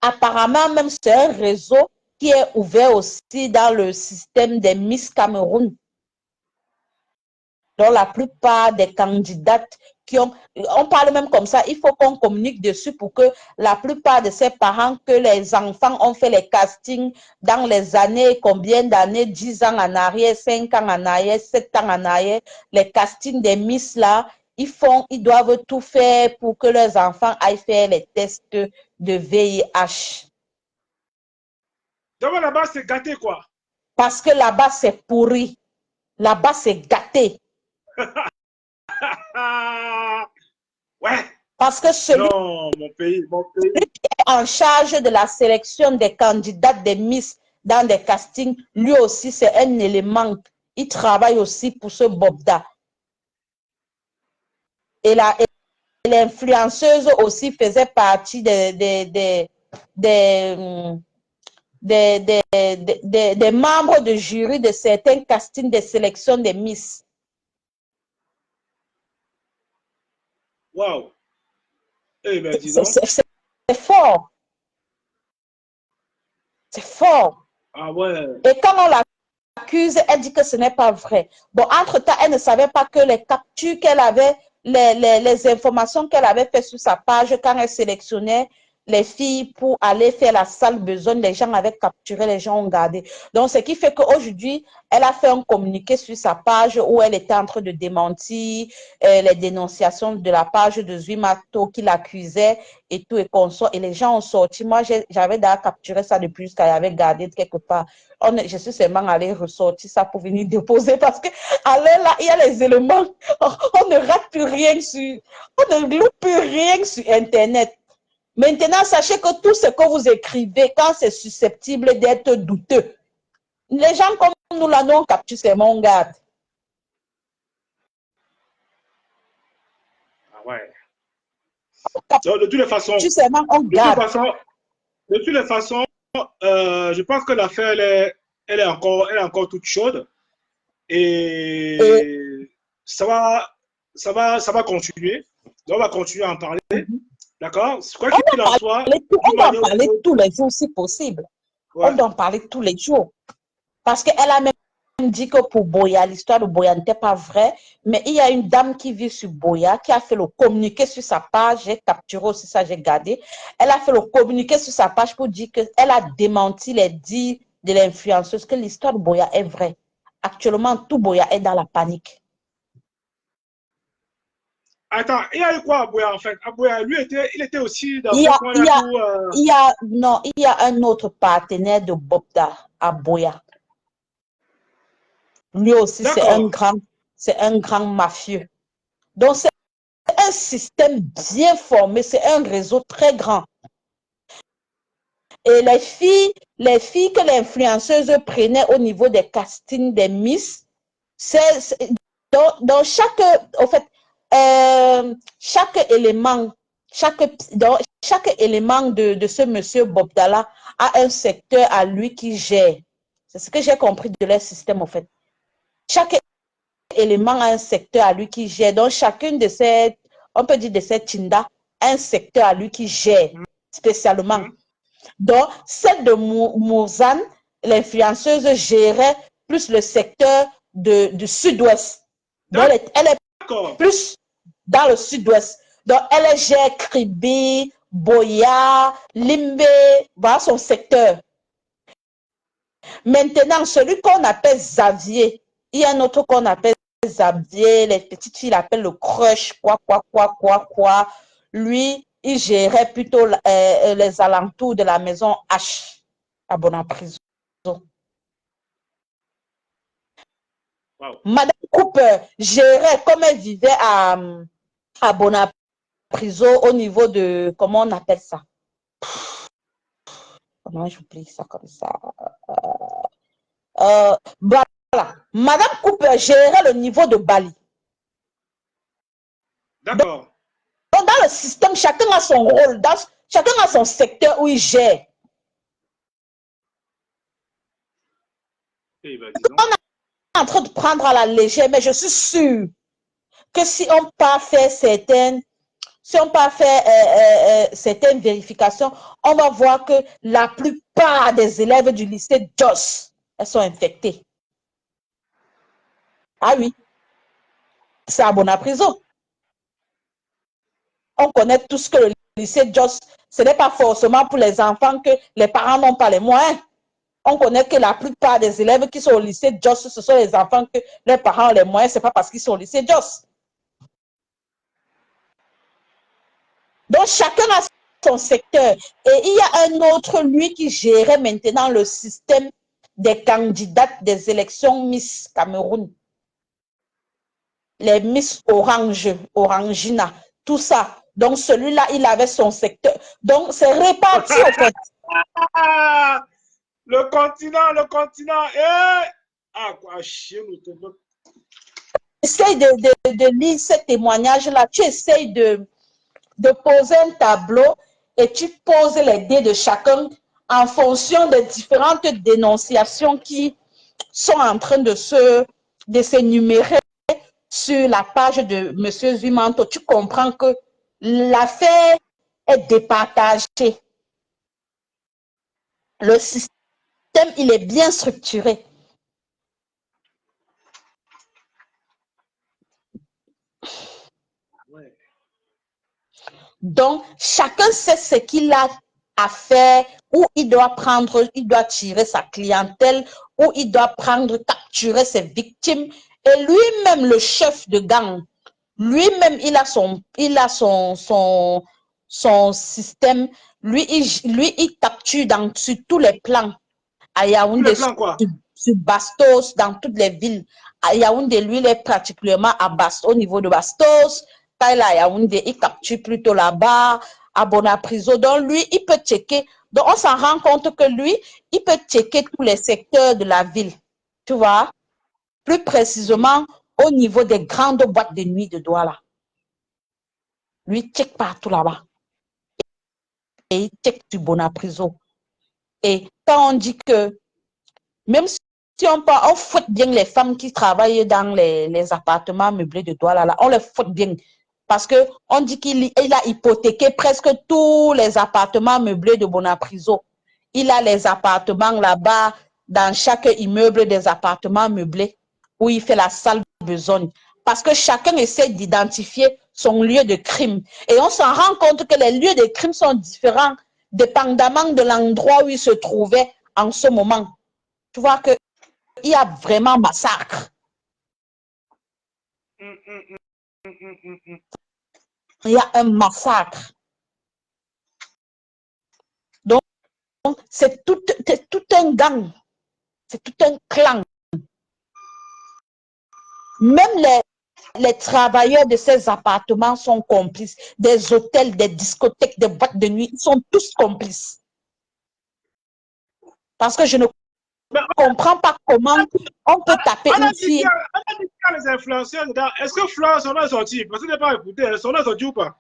apparemment, même c'est un réseau qui est ouvert aussi dans le système des Miss Cameroun. Donc, la plupart des candidates on parle même comme ça, il faut qu'on communique dessus pour que la plupart de ces parents, que les enfants ont fait les castings dans les années, combien d'années, 10 ans en arrière, 5 ans en arrière, 7 ans en arrière, les castings des Miss là, ils doivent tout faire pour que leurs enfants aillent faire les tests de VIH. Donc là-bas, c'est gâté, quoi. Parce que là-bas, c'est pourri. Là-bas, c'est gâté. Ouais. Parce que celui qui est en charge de la sélection des candidates des Miss dans des castings, lui aussi, c'est un élément. Il travaille aussi pour ce Bobda. Et l'influenceuse aussi faisait partie des membres de jury de certains castings de sélection des Miss. Waouh. Eh bien, dis donc. C'est fort. C'est fort. Ah ouais. Et quand on l'accuse, elle dit que ce n'est pas vrai. Bon, entre-temps, elle ne savait pas que les captures qu'elle avait, les informations qu'elle avait fait sur sa page quand elle sélectionnait les filles pour aller faire la sale besogne, les gens avaient capturé, les gens ont gardé. Donc, ce qui fait qu'aujourd'hui, elle a fait un communiqué sur sa page où elle était en train de démentir les dénonciations de la page de Zuimato qui l'accusait et tout et consort. Et les gens ont sorti. Moi, j'avais d'ailleurs capturé ça depuis jusqu'à y avait gardé quelque part. Je suis seulement allée ressortir ça pour venir déposer parce que à l'heure là, il y a les éléments. On ne rate plus rien on ne loupe plus rien sur Internet. Maintenant, sachez que tout ce que vous écrivez, quand c'est susceptible d'être douteux, les gens comme nous là, nous on capture seulement, on garde. Ah ouais. Donc, de toutes les façons, Seulement, on garde. De toutes les façons, je pense que l'affaire, elle est encore toute chaude. Et ça va continuer. Donc, on va continuer à en parler. D'accord? Quoi qu'il en soit. On doit en parler tous les jours si possible. Ouais. On doit en parler tous les jours. Parce qu'elle a même dit que pour Boya, l'histoire de Boya n'était pas vraie. Mais il y a une dame qui vit sur Boya qui a fait le communiqué sur sa page. J'ai capturé aussi ça, j'ai gardé. Elle a fait le communiqué sur sa page pour dire qu'elle a démenti les dires de l'influenceuse, que l'histoire de Boya est vraie. Actuellement, tout Boya est dans la panique. Attends, il y a eu quoi à Boya en fait? À Boya, lui, il était aussi dans ce coin-là Non, il y a un autre partenaire de Bobda à Boya. Lui aussi, c'est un grand mafieux. Donc, c'est un système bien formé, c'est un réseau très grand. Et les filles que l'influenceuse prenait au niveau des castings des Miss, dans chaque élément, chaque élément de ce monsieur Bobdala a un secteur à lui qui gère. C'est ce que j'ai compris de leur système, en fait. Chaque élément a un secteur à lui qui gère. Donc, chacune de ces, on peut dire de ces Tinda, a un secteur à lui qui gère spécialement. Donc, celle de Mouzane, l'influenceuse, gérait plus le secteur du sud-ouest. Donc, elle est plus dans le sud-ouest. Donc, elle gère Kribi, Boya, Limbe, voilà son secteur. Maintenant, celui qu'on appelle Xavier, il y a un autre qu'on appelle Xavier, les petites filles l'appellent le crush, quoi. Lui, il gérait plutôt les alentours de la maison H à Bonaprison. Wow. Madame Cooper gérait, comme elle vivait à Bonaprison au niveau de, comment on appelle ça? Comment j'oublie ça comme ça? Voilà. Madame Cooper gérait le niveau de Bali. D'accord. Donc, dans le système, chacun a son rôle, chacun a son secteur où il gère. On est en train de prendre à la légère, mais je suis sûre que si on part faire certaines vérifications, on va voir que la plupart des élèves du lycée Jos, elles sont infectées. Ah oui, c'est à Bonaprison. On connaît tous que le lycée Jos, ce n'est pas forcément pour les enfants que les parents n'ont pas les moyens. On connaît que la plupart des élèves qui sont au lycée Jos, ce sont les enfants que les parents ont les moyens, ce n'est pas parce qu'ils sont au lycée Jos. Donc, chacun a son secteur. Et il y a un autre, lui, qui gérait maintenant le système des candidates des élections Miss Cameroun. Les Miss Orange, Orangina, tout ça. Donc, celui-là, il avait son secteur. Donc, c'est réparti, en fait. Le continent. Ah, quoi, chien, essayes de lire ce témoignage-là, tu essayes de poser un tableau et tu poses les dés de chacun en fonction des différentes dénonciations qui sont en train de s'énumérer sur la page de M. Zumanto. Tu comprends que l'affaire est départagée. Le système, il est bien structuré. Ouais. Donc, chacun sait ce qu'il a à faire, où il doit prendre, il doit tirer sa clientèle, où il doit prendre, capturer ses victimes. Et lui-même, le chef de gang, lui-même, il a son système. Lui, il capture sur tous les plans. À Yaoundé, sur Bastos, dans toutes les villes. À Yaoundé, lui, il est particulièrement à Bastos, au niveau de Bastos. Taïla, à Yaoundé, il capture plutôt là-bas, à Bonapriso. Donc, lui, il peut checker. Donc, on s'en rend compte que lui, il peut checker tous les secteurs de la ville. Tu vois? Plus précisément, au niveau des grandes boîtes de nuit de Douala. Lui, il check partout là-bas. Et il check sur Bonapriso. Et quand on dit que, même si on fouette bien les femmes qui travaillent dans les appartements meublés de Douala, là, on les fouette bien. Parce qu'on dit qu'il a hypothéqué presque tous les appartements meublés de Bonapriso. Il a les appartements là-bas, dans chaque immeuble des appartements meublés, où il fait la sale besogne. Parce que chacun essaie d'identifier son lieu de crime. Et on s'en rend compte que les lieux de crime sont différents, dépendamment de l'endroit où il se trouvait en ce moment. Tu vois qu'il y a vraiment massacre. Il y a un massacre. Donc, c'est tout un gang. C'est tout un clan. Même les travailleurs de ces appartements sont complices. Des hôtels, des discothèques, des boîtes de nuit, ils sont tous complices. Parce que je ne comprends pas comment on peut taper une fille. On a dit qu'il y a les influenceurs dedans. Est-ce que Fleur, son nom est sorti? Parce que je n'ai pas écouté. Son nom est sorti ou pas?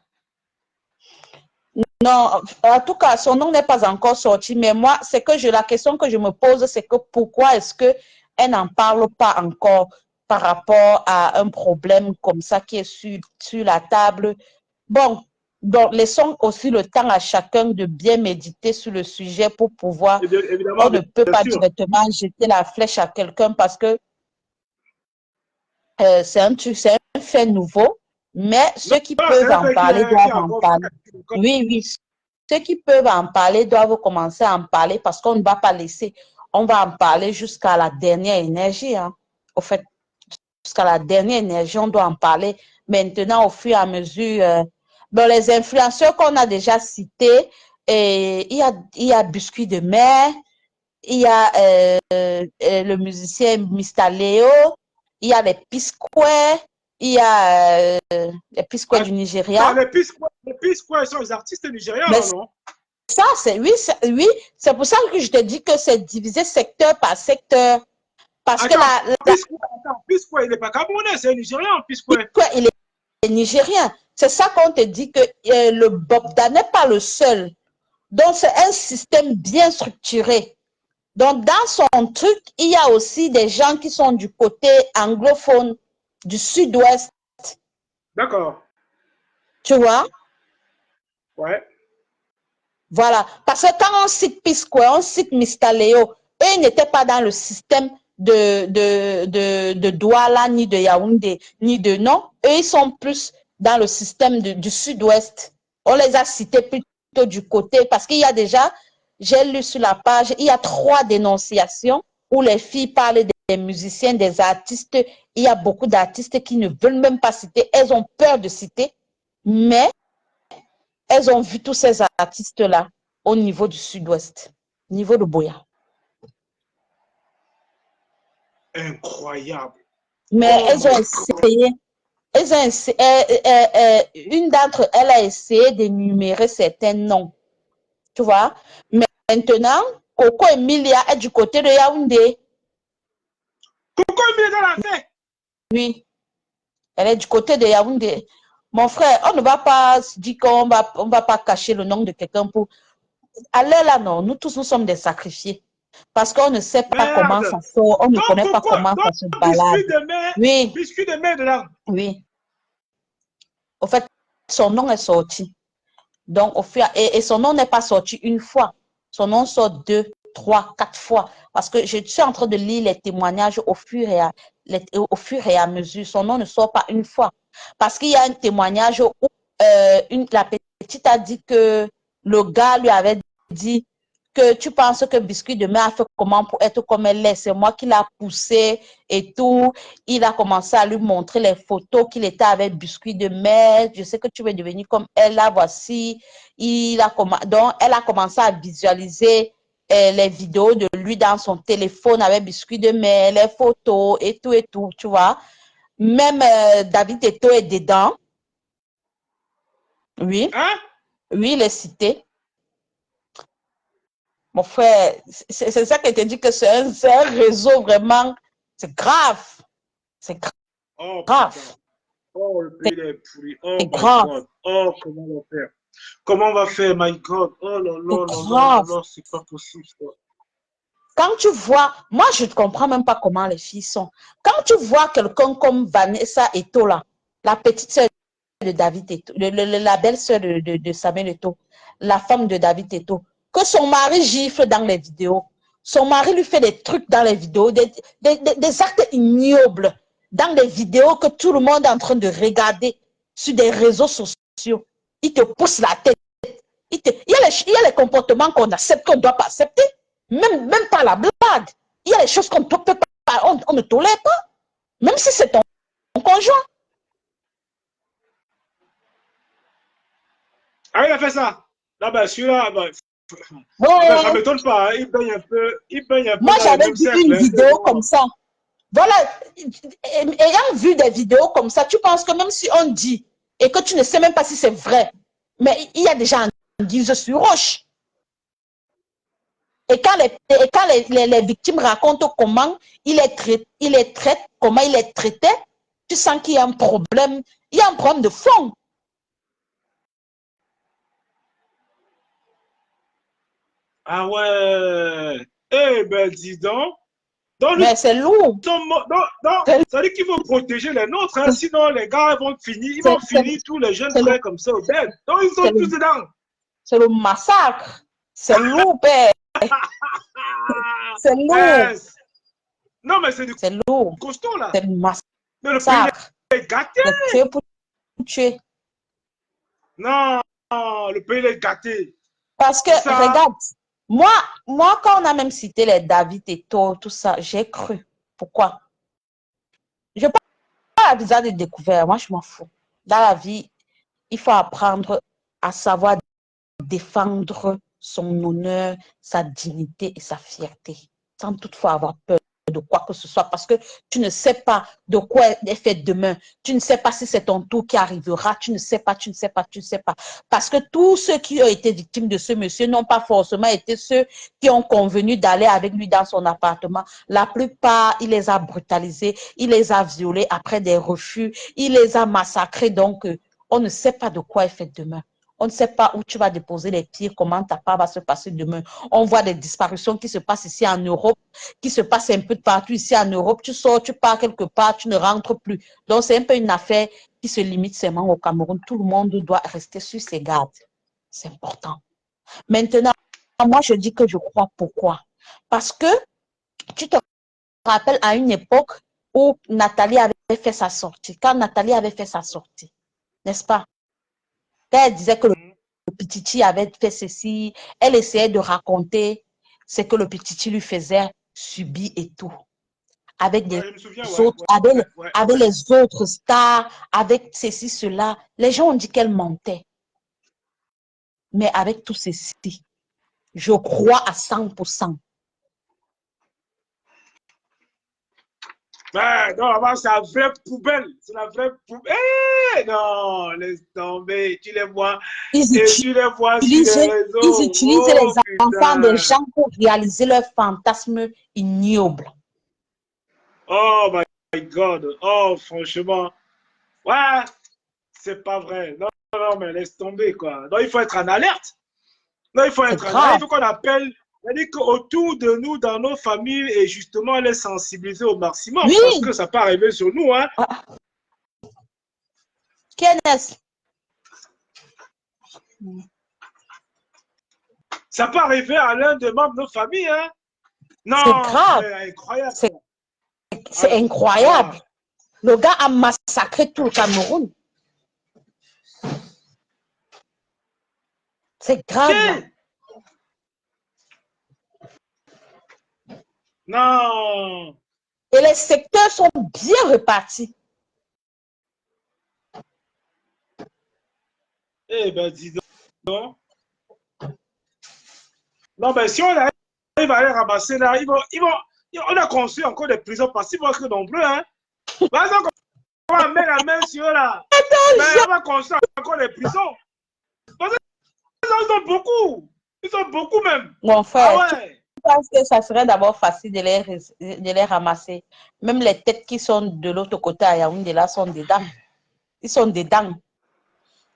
Non, en tout cas, son nom n'est pas encore sorti. Mais moi, la question que je me pose, c'est que pourquoi est-ce qu'elle n'en parle pas encore par rapport à un problème comme ça qui est sur la table? Bon, donc laissons aussi le temps à chacun de bien méditer sur le sujet pour pouvoir. Évidemment, On ne peut bien pas sûr. directement jeter la flèche à quelqu'un parce que c'est un fait nouveau, mais ceux qui peuvent en parler doivent en parler. Oui, oui, ceux qui peuvent en parler doivent commencer à en parler parce qu'on ne va pas laisser, on va en parler jusqu'à la dernière énergie. Hein. Au fait, jusqu'à la dernière énergie, on doit en parler. Maintenant, au fur et à mesure, dans les influenceurs qu'on a déjà cités, il y a Biscuit de Mer, il y a le musicien Mistaleo, il y a les P-Square, il y a les P-Square du Nigeria. Les P-Square sont les artistes nigérians, non? Ça, oui, c'est pour ça que je te dis que c'est divisé secteur par secteur. Parce que P-Square, il n'est pas camerounais, c'est nigérian, P-Square. Il est nigérien. C'est ça qu'on te dit que le Bobda n'est pas le seul. Donc, c'est un système bien structuré. Donc, dans son truc, il y a aussi des gens qui sont du côté anglophone, du sud-ouest. D'accord. Tu vois? Ouais. Voilà. Parce que quand on cite P-Square, on cite Mistaleo, eux, ils n'étaient pas dans le système de Douala, ni de Yaoundé, ni de non. Eux, ils sont plus dans le système du sud-ouest. On les a cités plutôt du côté, parce qu'il y a déjà, j'ai lu sur la page, il y a 3 dénonciations où les filles parlent des musiciens, des artistes. Il y a beaucoup d'artistes qui ne veulent même pas citer. Elles ont peur de citer, mais elles ont vu tous ces artistes-là au niveau du sud-ouest, au niveau de Boya. Incroyable. Mais elles ont essayé, une d'entre elles a essayé d'énumérer certains noms. Tu vois? Mais maintenant, Coco Emilia est du côté de Yaoundé. Coco Emilia dans la fait? Oui. Elle est du côté de Yaoundé. Mon frère, on ne va pas se dire on va pas cacher le nom de quelqu'un pour... Allez là, non. Nous tous, nous sommes des sacrifiés. Parce qu'on ne sait pas comment Merde. ça sort, on ne Donc connaît pas pourquoi? comment ça se Donc balade. Oui, biscuit de mer de là. oui. Au fait, son nom est sorti. Donc, et son nom n'est pas sorti une fois. Son nom sort 2, 3, 4 fois. Parce que je suis en train de lire les témoignages au fur et à mesure. Son nom ne sort pas une fois. Parce qu'il y a un témoignage où la petite a dit que le gars lui avait dit que tu penses que Biscuit de Mer a fait comment pour être comme elle est. C'est moi qui l'ai poussé et tout. Il a commencé à lui montrer les photos qu'il était avec Biscuit de Mer. Je sais que tu veux devenir comme elle. Là, voici. Donc, elle a commencé à visualiser les vidéos de lui dans son téléphone avec Biscuit de Mer, les photos et tout, tu vois. Même David Eto est dedans. Oui, Hein? oui, il est cité. Mon frère, c'est ça que je te dis que c'est un réseau vraiment, c'est grave. C'est Oh grave. putain. Oh, le pays est pourri. Oh C'est my grave. God. Oh, comment on va faire? Comment on va faire, my God? Oh là C'est là là là là grave. là, c'est pas possible. Ça. Quand tu vois, moi je ne comprends même pas comment les filles sont. Quand tu vois quelqu'un comme Vanessa Eto là, la petite sœur de David Eto, la belle-sœur de Samuel Eto, la femme de David Eto, que son mari gifle dans les vidéos. Son mari lui fait des trucs dans les vidéos, des actes ignobles dans les vidéos que tout le monde est en train de regarder sur des réseaux sociaux. Il te pousse la tête. Il y a les comportements qu'on accepte, qu'on ne doit pas accepter. Même pas la blague. Il y a des choses qu'on ne peut pas, on ne tolère pas. Même si c'est ton conjoint. Ah, il a fait ça. Là, ben, celui-là, ben, ah ben, ça ne Ouais. m'étonne pas. Hein. Il baigne un peu Moi, dans les j'avais mêmes vu cercles. une Hein. vidéo comme ça. Voilà. Ayant vu des vidéos comme ça, tu penses que même si on dit et que tu ne sais même pas si c'est vrai, mais il y a déjà un guise sur roche. Et quand les victimes racontent comment il est traité, comment il est traité, tu sens qu'il y a un problème. Il y a un problème de fond. Ah ouais. Eh ben, dis donc. Donc, nous Mais c'est lourd. sommes. Donc, ça dit qu'il faut protéger les nôtres. Hein, sinon, les gars ils vont finir tous les jeunes C'est le, frères comme ça au bed. Donc, ils sont c'est tous le, dedans. c'est le massacre. C'est lourd, père. C'est lourd. Eh, non, mais c'est du C'est lourd. costaud là. C'est le Mais le pays massacre. est gâté. C'est tuer pour tuer. Non, le pays est gâté. Parce que, Ça, regarde, quand on a même cité les David et tout ça, j'ai cru. Pourquoi? Je parle pas à visage de découvert. Moi, je m'en fous. Dans la vie, il faut apprendre à savoir défendre son honneur, sa dignité et sa fierté, sans toutefois avoir peur de quoi que ce soit, parce que tu ne sais pas de quoi est fait demain, tu ne sais pas si c'est ton tour qui arrivera, tu ne sais pas, tu ne sais pas, tu ne sais pas, parce que tous ceux qui ont été victimes de ce monsieur n'ont pas forcément été ceux qui ont convenu d'aller avec lui dans son appartement. La plupart, il les a brutalisés, il les a violés après des refus, il les a massacrés, donc on ne sait pas de quoi est fait demain. On ne sait pas où tu vas déposer les pieds, comment ta part va se passer demain. On voit des disparitions qui se passent ici en Europe, qui se passent un peu de partout ici en Europe. Tu sors, tu pars quelque part, tu ne rentres plus. Donc, c'est un peu une affaire qui se limite seulement au Cameroun. Tout le monde doit rester sur ses gardes. C'est important. Maintenant, moi, je dis que je crois pourquoi. Parce que tu te rappelles à une époque où Nathalie avait fait sa sortie. Quand Nathalie avait fait sa sortie, n'est-ce pas? Quand elle disait que le Pititi avait fait ceci, elle essayait de raconter ce que le Pititi lui faisait subir et tout. Avec des ouais, je me souviens, autres, avec ouais. les autres stars, avec ceci, cela. Les gens ont dit qu'elle mentait. Mais avec tout ceci, je crois à 100%. Ben, non, avant, c'est la vraie poubelle. C'est la vraie poubelle. Eh, non, laisse tomber. Tu les vois. Ils Et tu les vois sur les ils réseaux. utilisent Oh, les enfants des putain. gens pour réaliser leurs fantasmes ignobles. Oh, my God. Oh, franchement. Ouais, c'est pas vrai. Non, non, mais laisse tomber, quoi. Non, il faut être en alerte. Non, il faut C'est être en alerte. grave. Il faut qu'on appelle. C'est-à-dire qu'autour de nous, dans nos familles, et justement, les sensibiliser au maximum, parce Oui. que ça peut arriver sur nous, hein. Ah, qui est-ce? Ça peut arriver à l'un des membres de nos familles, hein. C'est Non, grave. c'est incroyable. C'est incroyable. Ah, Le gars a massacré tout le Cameroun. C'est grave. tiens, non. Et les secteurs sont bien repartis. Eh ben, dis donc. Non, mais si on arrive à les ramasser là, on a construit encore des prisons passives parce que nombreux, hein. Par exemple, on va mettre la main sur eux là. Mais on va construire encore des prisons. Parce qu'ils sont beaucoup. Ils sont beaucoup même. Mon Ah frère, tu ouais. penses que ça serait d'abord facile de les ramasser. Même les têtes qui sont de l'autre côté à Yaoundé là sont dedans. Ils sont dedans.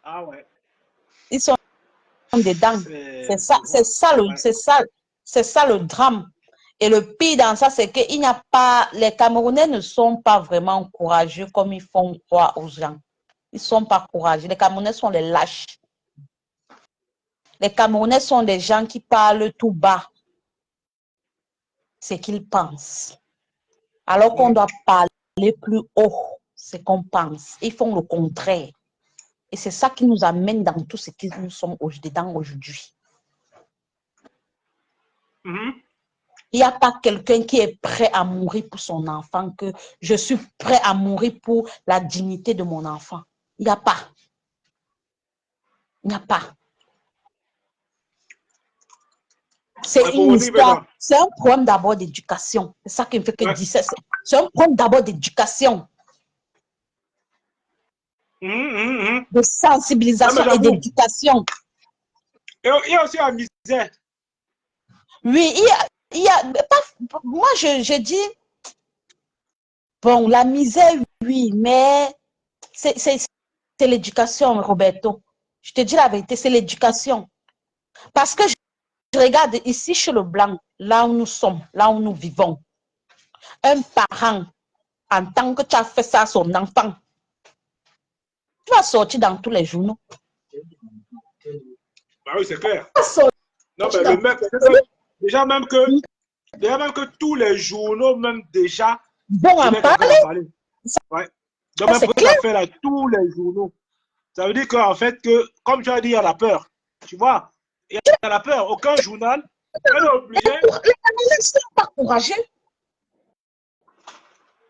Ah ouais. Ils sont dedans. C'est grave. Ouais. C'est ça le drame. Et le pire dans ça, c'est qu'il n'y a pas, les Camerounais ne sont pas vraiment courageux comme ils font croire aux gens. Ils ne sont pas courageux. Les Camerounais sont les lâches. Les Camerounais sont des gens qui parlent tout bas ce qu'ils pensent. Alors qu'on doit parler plus haut ce qu'on pense. Ils font le contraire. Et c'est ça qui nous amène dans tout ce que nous sommes dedans aujourd'hui. Il n'y a pas quelqu'un qui est prêt à mourir pour son enfant, que je suis prêt à mourir pour la dignité de mon enfant. Il n'y a pas. Il n'y a pas. C'est une histoire, c'est un problème d'abord d'éducation. C'est ça qui me fait que dire ça. C'est un problème d'abord d'éducation, de sensibilisation et d'éducation. Et il y a aussi la misère. Oui, moi je dis, bon, la misère, oui, mais c'est l'éducation, Roberto. Je te dis la vérité, c'est l'éducation. Parce que je regarde ici chez le blanc, là où nous sommes, là où nous vivons. Un parent, en tant que tu as fait ça à son enfant, tu vas sortir dans tous les journaux. Bah oui, c'est clair. Non, mais le mec, déjà même que tous les journaux, même déjà, bon en parler. Ouais. Donc, même pour ça fait là, tous les journaux. Ça veut dire qu'en fait, que, comme tu as dit, il y a la peur. Tu vois, il y a la peur. Aucun journal est obligé. Les Camerounais ne sont pas courageux.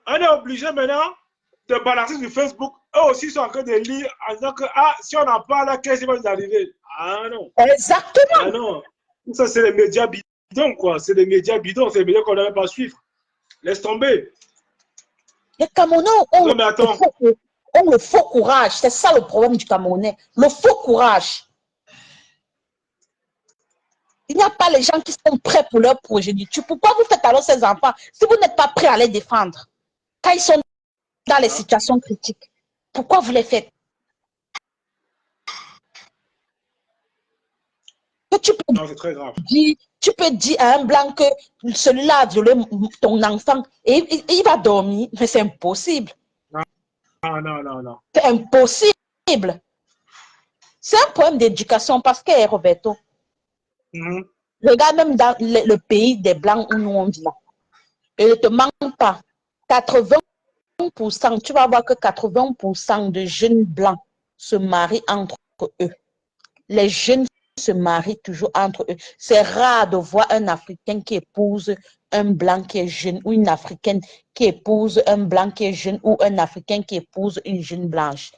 On est obligé maintenant de balancer sur Facebook. Eux aussi sont en train de lire en disant que si on en parle, qu'est-ce qui va nous arriver? Ah non. Exactement. Ah non. Ça, c'est les médias bidons, quoi. C'est les médias bidons, c'est les médias qu'on n'avait pas suivre. Laisse tomber. Les Camerounais ont le faux courage. C'est ça le problème du Camerounais. Le faux courage. Il n'y a pas les gens qui sont prêts pour leur progéniture. Pourquoi vous faites alors ces enfants si vous n'êtes pas prêts à les défendre quand ils sont dans les situations critiques? Pourquoi vous les faites? Non, c'est très grave. Tu peux dire à un blanc que celui-là a violé ton enfant et il va dormir, mais c'est impossible. Non, non, non, non. C'est impossible. C'est un problème d'éducation parce que, Roberto, regarde même dans le pays des blancs où nous on vit là. Et ne te manque pas. 80%, tu vas voir que 80% de jeunes blancs se marient entre eux. Les jeunes se marient toujours entre eux. C'est rare de voir un Africain qui épouse un blanc qui est jeune ou une Africaine qui épouse un blanc qui est jeune ou un Africain qui épouse une jeune blanche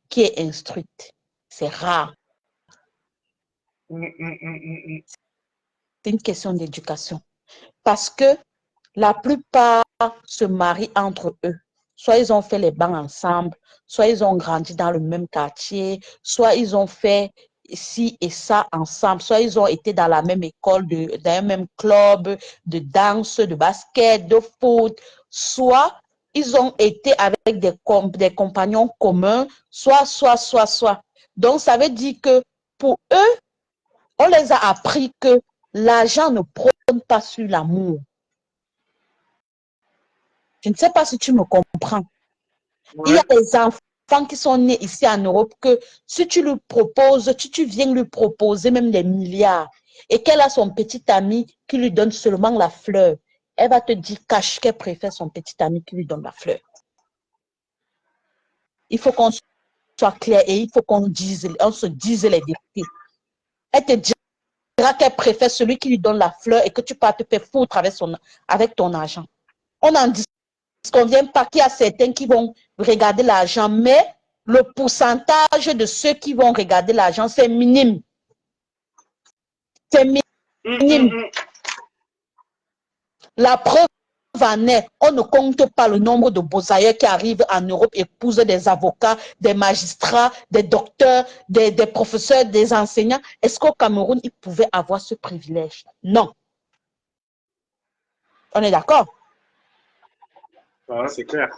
qui est instruite. C'est rare. C'est une question d'éducation. Parce que la plupart se marient entre eux. Soit ils ont fait les bancs ensemble, soit ils ont grandi dans le même quartier, soit ils ont fait ci et ça ensemble, soit ils ont été dans la même école, dans un même club de danse, de basket, de foot, soit ils ont été avec des compagnons communs, soit. Donc, ça veut dire que pour eux, on les a appris que l'argent ne prône pas sur l'amour. Je ne sais pas si tu me comprends. Ouais. Il y a des enfants qui sont nés ici en Europe que si tu lui proposes, tu viens lui proposer même des milliards et qu'elle a son petit ami qui lui donne seulement la fleur, elle va te dire cache qu'elle préfère son petit ami qui lui donne la fleur. Il faut qu'on soit clair et il faut qu'on se dise les vérités. Elle te dira qu'elle préfère celui qui lui donne la fleur et que tu peux te faire foutre avec ton argent. On en dit qu'on ne vient pas qu'il y a certains qui vont regarder l'argent, mais le pourcentage de ceux qui vont regarder l'argent, c'est minime. C'est minime. La preuve en est, on ne compte pas le nombre de beaux-ailleurs qui arrivent en Europe, épousent des avocats, des magistrats, des docteurs, des professeurs, des enseignants. Est-ce qu'au Cameroun, ils pouvaient avoir ce privilège? Non. On est d'accord? Voilà, c'est clair.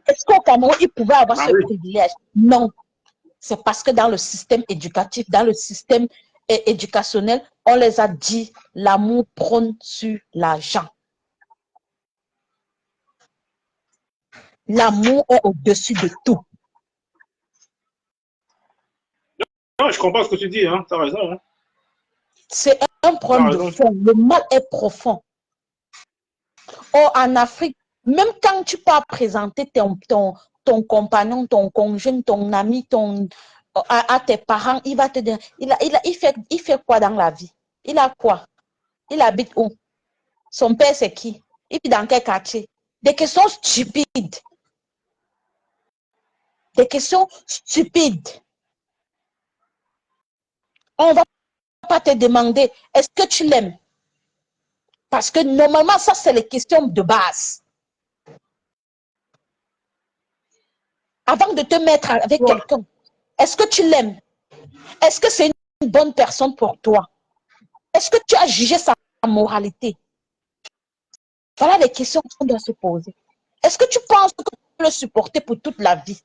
Est-ce qu'au Cameroun, ils pouvaient avoir ce privilège? Non. C'est parce que dans le système éducatif, dans le système éducationnel, on les a dit, l'amour prône sur l'argent. L'amour est au-dessus de tout. Non, je comprends ce que tu dis, hein. Tu as raison. Hein. C'est un problème de fond. Le mal est profond. Or, en Afrique, même quand tu peux présenter ton compagnon, ton conjoint, ton ami, à tes parents, il va te dire, il fait quoi dans la vie? Il a quoi? Il habite où? Son père, c'est qui? Il vit dans quel quartier? Des questions stupides. Des questions stupides. On ne va pas te demander, est-ce que tu l'aimes? Parce que normalement, ça, c'est les questions de base. Avant de te mettre avec quelqu'un, est-ce que tu l'aimes? Est-ce que c'est une bonne personne pour toi? Est-ce que tu as jugé sa moralité? Voilà les questions qu'on doit se poser. Est-ce que tu penses que tu peux le supporter pour toute la vie?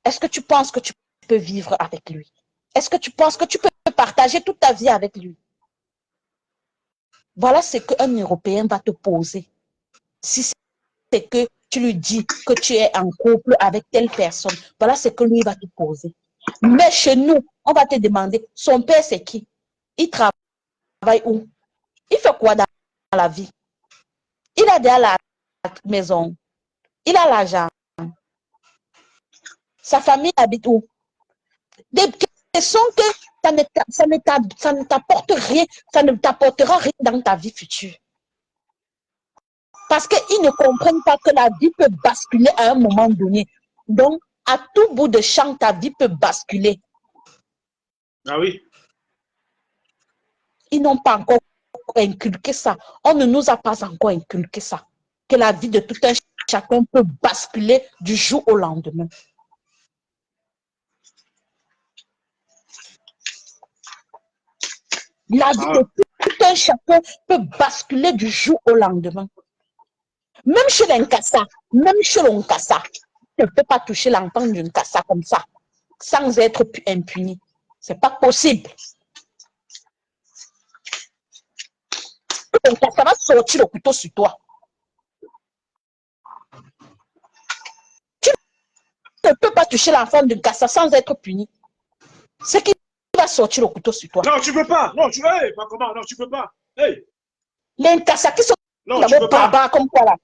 Est-ce que tu penses que tu peux vivre avec lui? Est-ce que tu penses que tu peux partager toute ta vie avec lui? Voilà ce qu'un Européen va te poser. Si c'est que tu lui dis que tu es en couple avec telle personne, voilà ce que lui va te poser. Mais chez nous, on va te demander, son père c'est qui? Il travaille où? Il fait quoi dans la vie? Il a déjà la maison. Il a l'argent. Sa famille habite où? Des questions que ça ne t'apporte rien, ça ne t'apportera rien dans ta vie future. Parce qu'ils ne comprennent pas que la vie peut basculer à un moment donné. Donc, à tout bout de champ, ta vie peut basculer. Ah oui. Ils n'ont pas encore inculqué ça. On ne nous a pas encore inculqué ça. Que la vie de tout un chacun peut basculer du jour au lendemain. La vie de tout un chacun peut basculer du jour au lendemain. Même chez l'Inkassa, tu ne peux pas toucher l'enfant d'une Kassa comme ça, sans être impuni. Ce n'est pas possible. L'Inkassa va sortir le couteau sur toi. Tu ne peux pas toucher l'enfant d'une Kassa sans être puni. C'est qui va sortir le couteau sur toi. Non, tu ne peux pas. Non, tu peux pas. Comment? Non, tu ne peux pas. Hey. L'Inkassa qui sont d'abord barbares comme toi là.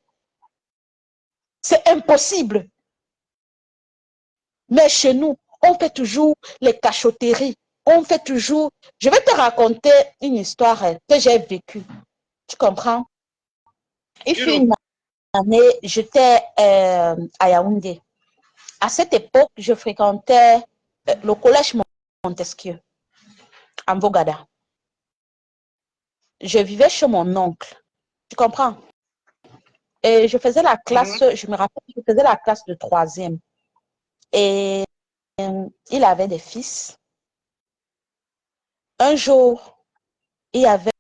C'est impossible. Mais chez nous, on fait toujours les cachotteries. On fait toujours... Je vais te raconter une histoire que j'ai vécue. Tu comprends? Il fut une année, j'étais à Yaoundé. À cette époque, je fréquentais le collège Montesquieu, en Bogada. Je vivais chez mon oncle. Tu comprends? Et je faisais la classe, je me rappelle, je faisais la classe de 3e. Et il avait des fils. Un jour, il y avait,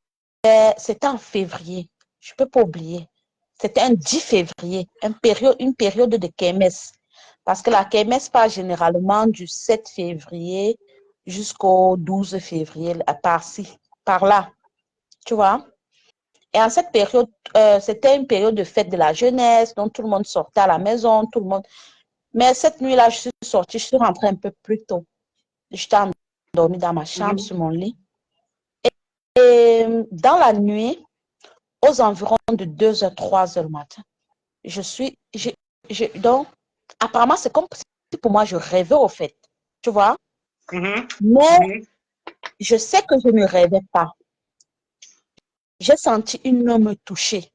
c'était en février, je ne peux pas oublier, C'était un 10 février, une période de kermesse. Parce que la kermesse part généralement du 7 février jusqu'au 12 février, par-ci, par-là, tu vois. Et en cette période, c'était une période de fête de la jeunesse, donc tout le monde sortait à la maison, tout le monde. Mais cette nuit-là, je suis sortie, je suis rentrée un peu plus tôt. J'étais endormie dans ma chambre, sur mon lit. Et dans la nuit, aux environs de 2h, 3h le matin, donc, apparemment, c'est comme si pour moi, je rêvais au fait, tu vois. Mais je sais que je ne rêvais pas. J'ai senti une main me toucher.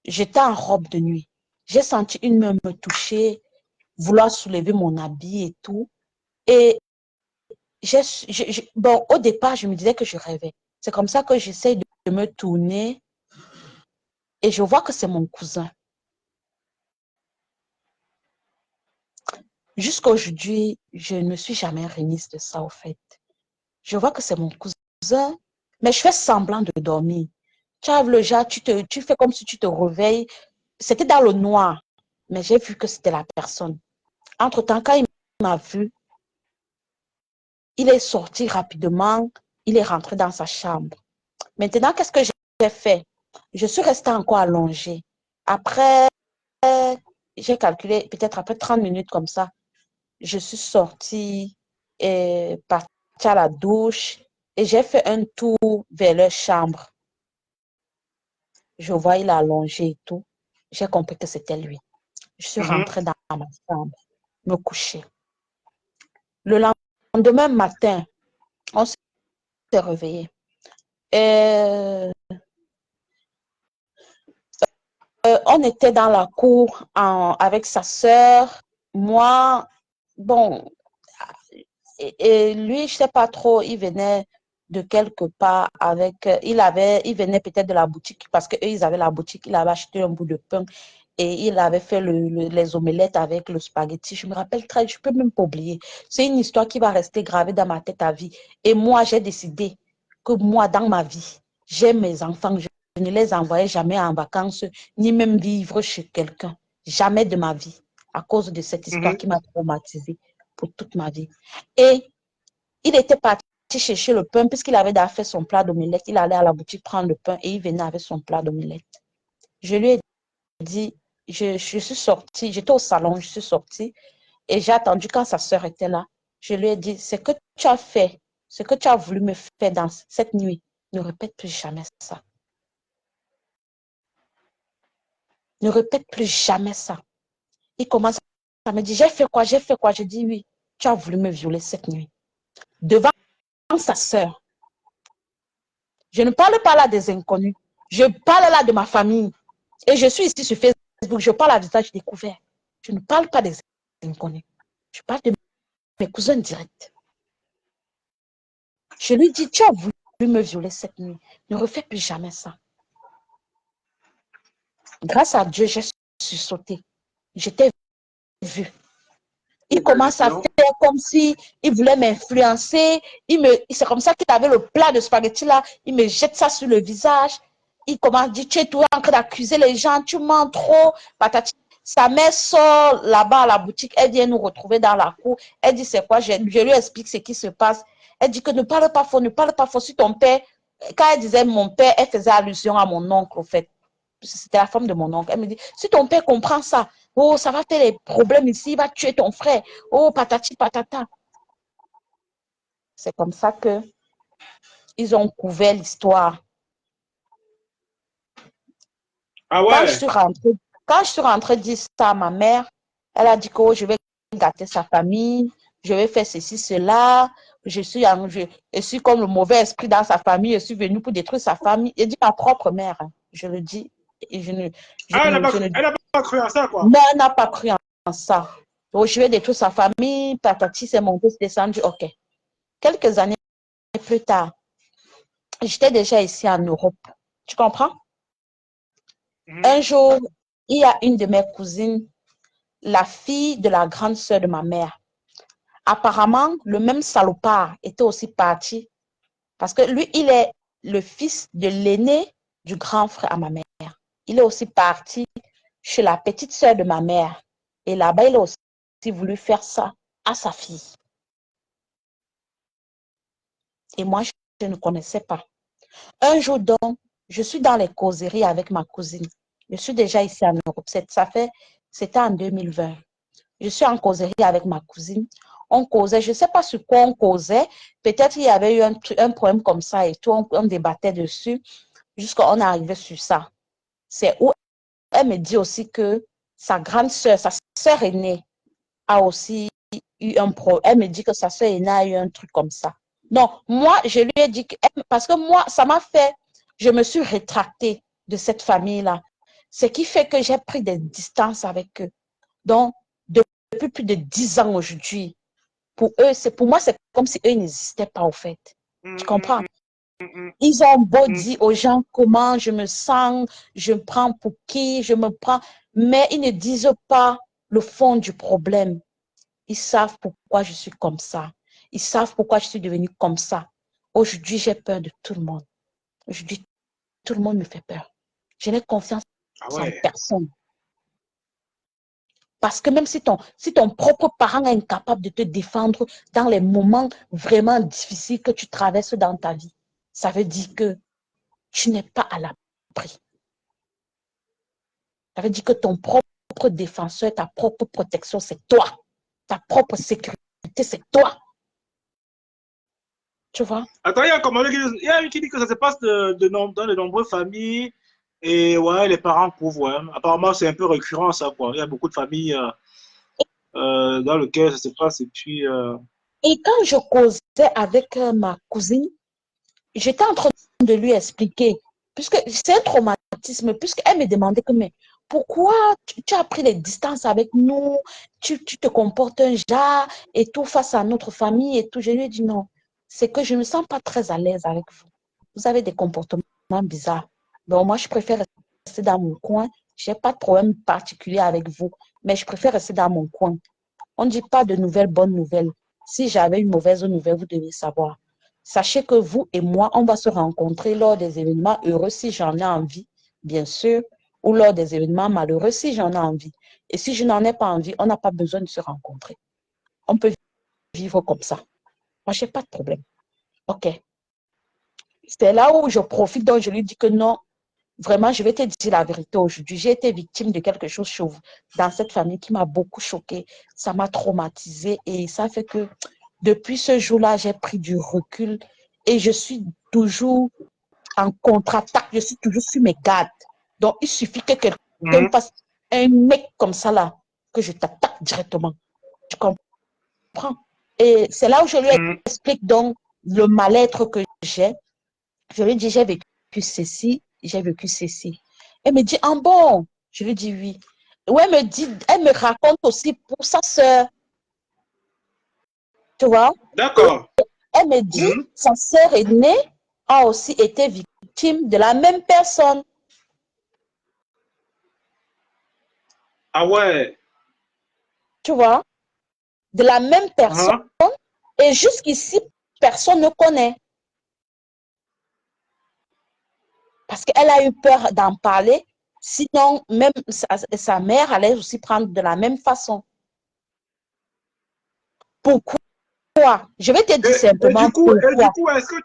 J'étais en robe de nuit. J'ai senti une main me toucher, vouloir soulever mon habit et tout. Et bon, au départ, je me disais que je rêvais. C'est comme ça que j'essaie de me tourner et je vois que c'est mon cousin. Jusqu'à aujourd'hui, je ne me suis jamais remise de ça, au fait. Je vois que c'est mon cousin, mais je fais semblant de dormir. Tu as le genre, tu fais comme si tu te réveilles. C'était dans le noir, mais j'ai vu que c'était la personne. Entre-temps, quand il m'a vu, il est sorti rapidement, il est rentré dans sa chambre. Maintenant, qu'est-ce que j'ai fait? Je suis restée encore allongée. Après, j'ai calculé, peut-être après 30 minutes comme ça, je suis sortie et partie à la douche et j'ai fait un tour vers leur chambre. Je vois, il est allongé et tout. J'ai compris que c'était lui. Je suis rentrée dans ma chambre, me coucher. Le lendemain matin, on s'est réveillé. On était dans la cour avec sa sœur, moi, bon, et lui, je sais pas trop, il venait de quelque part avec, il venait peut-être de la boutique parce qu'eux, ils avaient la boutique, il avait acheté un bout de pain et il avait fait les omelettes avec le spaghetti. Je me rappelle très, je peux même pas oublier. C'est une histoire qui va rester gravée dans ma tête à vie. Et moi, j'ai décidé que moi, dans ma vie, j'ai mes enfants, je ne les envoyais jamais en vacances, ni même vivre chez quelqu'un. Jamais de ma vie, à cause de cette histoire qui m'a traumatisée pour toute ma vie. Et il était parti chercher le pain, puisqu'il avait déjà fait son plat d'omelette. Il allait à la boutique prendre le pain et il venait avec son plat d'omelette. Je lui ai dit, je suis sortie, j'étais au salon, je suis sortie et j'ai attendu quand sa sœur était là. Je lui ai dit, ce que tu as fait, ce que tu as voulu me faire dans cette nuit, ne répète plus jamais ça. Ne répète plus jamais ça. Il commence à me dire, j'ai fait quoi, j'ai fait quoi. Je dis, oui, tu as voulu me violer cette nuit. Devant sa sœur. Je ne parle pas là des inconnus. Je parle là de ma famille. Et je suis ici sur Facebook, je parle à visage découvert. Je ne parle pas des inconnus. Je parle de mes cousins directs. Je lui dis, tu as voulu me violer cette nuit. Ne refais plus jamais ça. Grâce à Dieu, j'ai sursauté. J'étais vue. Il commence à faire comme si il voulait m'influencer. C'est comme ça qu'il avait le plat de spaghetti là. Il me jette ça sur le visage. Il commence à dire, tu es toujours en train d'accuser les gens, tu mens trop. Patati. Sa mère sort là-bas à la boutique. Elle vient nous retrouver dans la cour. Elle dit, c'est quoi? Je lui explique ce qui se passe. Elle dit que ne parle pas faux, ne parle pas faux. Si ton père, quand elle disait mon père, elle faisait allusion à mon oncle, au fait. C'était la femme de mon oncle. Elle me dit, si ton père comprend ça, oh, ça va faire des problèmes ici, il va tuer ton frère. Oh, patati patata. C'est comme ça que ils ont couvert l'histoire. Ah ouais. Quand je suis rentrée dire ça à ma mère, elle a dit que oh, je vais gâter sa famille, je vais faire ceci, cela. Je suis comme le mauvais esprit dans sa famille, je suis venue pour détruire sa famille. Elle dit ma propre mère, hein, je le dis. Et elle n'a pas cru à ça, quoi. Non, elle n'a pas cru en ça. Donc, je vais détruire sa famille, patati, c'est monté, c'est descendu, ok. Quelques années plus tard, j'étais déjà ici en Europe. Tu comprends? Un jour, il y a une de mes cousines, la fille de la grande sœur de ma mère. Apparemment, le même salopard était aussi parti parce que lui, il est le fils de l'aîné du grand frère à ma mère. il est aussi parti chez la petite sœur de ma mère. Et là-bas, il a aussi voulu faire ça à sa fille. Et moi, je ne connaissais pas. Un jour donc, je suis dans les causeries avec ma cousine. Je suis déjà ici en Europe. C'était en 2020. Je suis en causerie avec ma cousine. On causait, je ne sais pas sur quoi on causait. Peut-être il y avait eu un problème comme ça et tout. On débattait dessus jusqu'à on arrivait sur ça. C'est où elle me dit aussi que sa grande sœur, sa sœur aînée, a aussi eu un problème. Elle me dit que sa sœur aînée a eu un truc comme ça. Non, moi, je lui ai dit que, parce que moi, ça m'a fait, je me suis rétractée de cette famille-là. Ce qui fait que j'ai pris des distances avec eux. Donc, depuis plus de 10 ans aujourd'hui, pour eux, pour moi, c'est comme si eux n'existaient pas, au fait. Tu comprends? Ils ont beau dire aux gens comment je me sens, je me prends pour qui, je me prends, mais ils ne disent pas le fond du problème. Ils savent pourquoi je suis comme ça. Ils savent pourquoi je suis devenue comme ça. Aujourd'hui, j'ai peur de tout le monde. Aujourd'hui, tout le monde me fait peur. Je n'ai confiance en personne. Parce que même si ton propre parent est incapable de te défendre dans les moments vraiment difficiles que tu traverses dans ta vie, ça veut dire que tu n'es pas à l'abri. Ça veut dire que ton propre défenseur, ta propre protection, c'est toi. Ta propre sécurité, c'est toi. Tu vois? Attends, il y a un commentaire il y a un qui dit que ça se passe dans de nombreuses familles et ouais, les parents couvrent. Ouais. Apparemment, c'est un peu récurrent ça, quoi. Il y a beaucoup de familles dans lesquelles ça se passe et puis. Et quand je causais avec ma cousine, j'étais en train de lui expliquer, puisque c'est un traumatisme, puisqu'elle me demandait que, mais pourquoi tu as pris les distances avec nous, tu te comportes un genre et tout face à notre famille et tout. Je lui ai dit non, c'est que je ne me sens pas très à l'aise avec vous. Vous avez des comportements bizarres. Donc moi, je préfère rester dans mon coin. Je n'ai pas de problème particulier avec vous, mais je préfère rester dans mon coin. On ne dit pas de nouvelles, bonnes nouvelles. Si j'avais une mauvaise nouvelle, vous devez savoir. Sachez que vous et moi, on va se rencontrer lors des événements heureux si j'en ai envie, bien sûr, ou lors des événements malheureux si j'en ai envie. Et si je n'en ai pas envie, on n'a pas besoin de se rencontrer. On peut vivre comme ça. Moi, je n'ai pas de problème. OK. C'est là où je profite, donc je lui dis que non, vraiment, je vais te dire la vérité aujourd'hui. J'ai été victime de quelque chose dans cette famille qui m'a beaucoup choquée. Ça m'a traumatisée et ça fait que depuis ce jour-là, j'ai pris du recul et je suis toujours en contre-attaque. Je suis toujours sur mes gardes. Donc, il suffit que quelqu'un fasse un mec comme ça là, que je t'attaque directement. Tu comprends? Et c'est là où je lui explique donc le mal-être que j'ai. Je lui dis, j'ai vécu ceci, j'ai vécu ceci. Elle me dit, ah bon? Je lui dis oui. Ou elle me raconte aussi pour sa sœur. Tu vois? D'accord. Elle me dit, sa sœur aînée a aussi été victime de la même personne. Ah ouais. Tu vois? De la même personne. Et jusqu'ici, personne ne connaît. Parce qu'elle a eu peur d'en parler. Sinon, même sa mère allait aussi prendre de la même façon. Pourquoi? Je vais te dire simplement pourquoi. Et du coup, est-ce que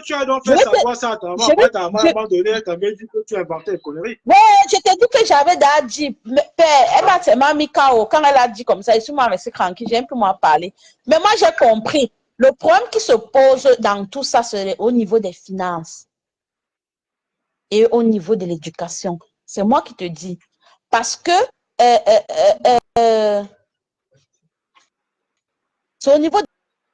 tu as donc fait savoir ça à ta maman? Après, ta maman, à un moment donné, elle t'a même dit que tu inventais une connerie. Ouais, je t'ai dit que j'avais déjà dit, elle m'a seulement mis KO. Quand elle a dit comme ça, je suis restée tranquille, j'ai un peu moins parlé. Mais moi, j'ai compris. Le problème qui se pose dans tout ça, c'est au niveau des finances et au niveau de l'éducation. C'est moi qui te dis. Parce que c'est au niveau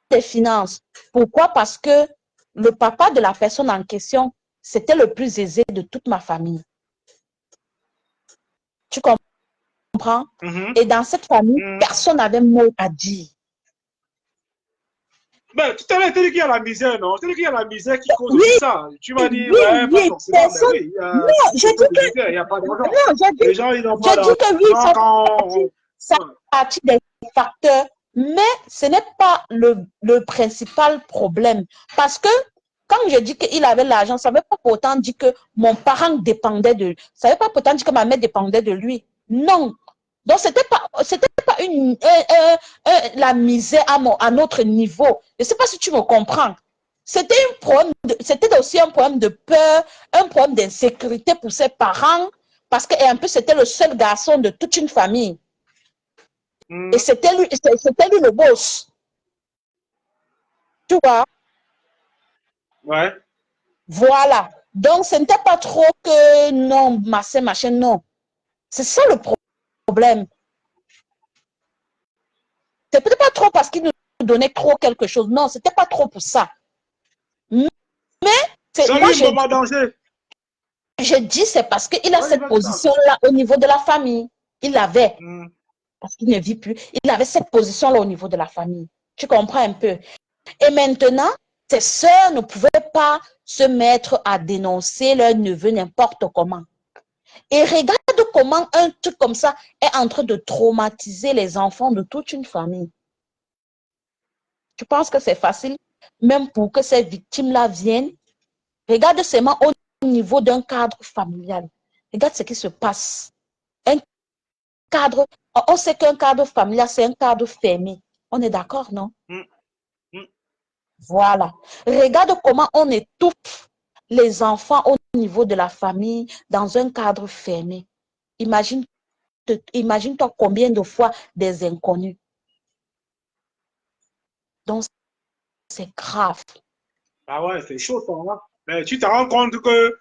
des finances. Pourquoi? Parce que le papa de la personne en question, c'était le plus aisé de toute ma famille. Tu comprends? Et dans cette famille, personne n'avait mot à dire. Ben, tout à l'heure, tu as dit qu'il y a la misère, non? Tu as dit qu'il y a la misère qui cause aussi ça. Tu m'as dit, ouais, pas forcément, personne... mais oui. Non, j'ai dit que... Il n'y a pas d'argent. Non, Les gens, ils n'ont pas d'argent. J'ai dit que oui, ça quand... fait partie des facteurs, mais ce n'est pas le principal problème. Parce que Quand je dis qu'il avait l'argent, ça ne veut pas pourtant dire que mon parent dépendait de lui. Ça ne veut pas pourtant dire que ma mère dépendait de lui. Non. Donc, c'était pas la misère à notre niveau. Je ne sais pas si tu me comprends. C'était aussi un problème de peur, un problème d'insécurité pour ses parents, parce que un peu c'était le seul garçon de toute une famille. Et c'était lui le boss. Tu vois? Ouais. Voilà. Donc, ce n'était pas trop que non, machin, non. C'est ça le problème. C'est peut-être pas trop parce qu'il nous donnait trop quelque chose. Non, c'était pas trop pour ça. Mais, moi, je dis c'est parce qu'il a cette position-là au niveau de la famille. Il l'avait. Parce qu'il ne vit plus. Il avait cette position-là au niveau de la famille. Tu comprends un peu? Et maintenant, ses sœurs ne pouvaient pas se mettre à dénoncer leur neveu n'importe comment. Et regarde comment un truc comme ça est en train de traumatiser les enfants de toute une famille. Tu penses que c'est facile, même pour que ces victimes-là viennent? Regarde seulement au niveau d'un cadre familial. Regarde ce qui se passe. Un cadre, on sait qu'un cadre familial, c'est un cadre fermé. On est d'accord, non? Voilà. Regarde comment on étouffe les enfants au niveau de la famille dans un cadre fermé. Imagine-toi combien de fois des inconnus. Donc, c'est grave. Ah ouais, c'est chaud, ça. Hein? Mais tu te rends compte que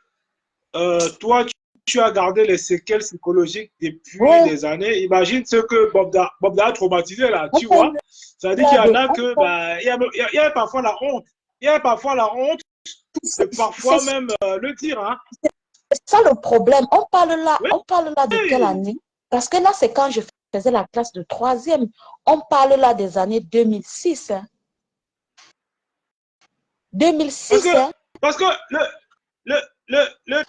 toi, tu as gardé les séquelles psychologiques depuis des années. Imagine ce que Bob a traumatisé là, tu vois. Ça veut dire qu'il y en a que, il y a parfois la honte. Il y a parfois la honte, et parfois même le dire. Hein. C'est ça le problème. On parle là de quelle année? Parce que là, c'est quand je faisais la classe de 3e. On parle là des années 2006. Hein. 2006. Parce que le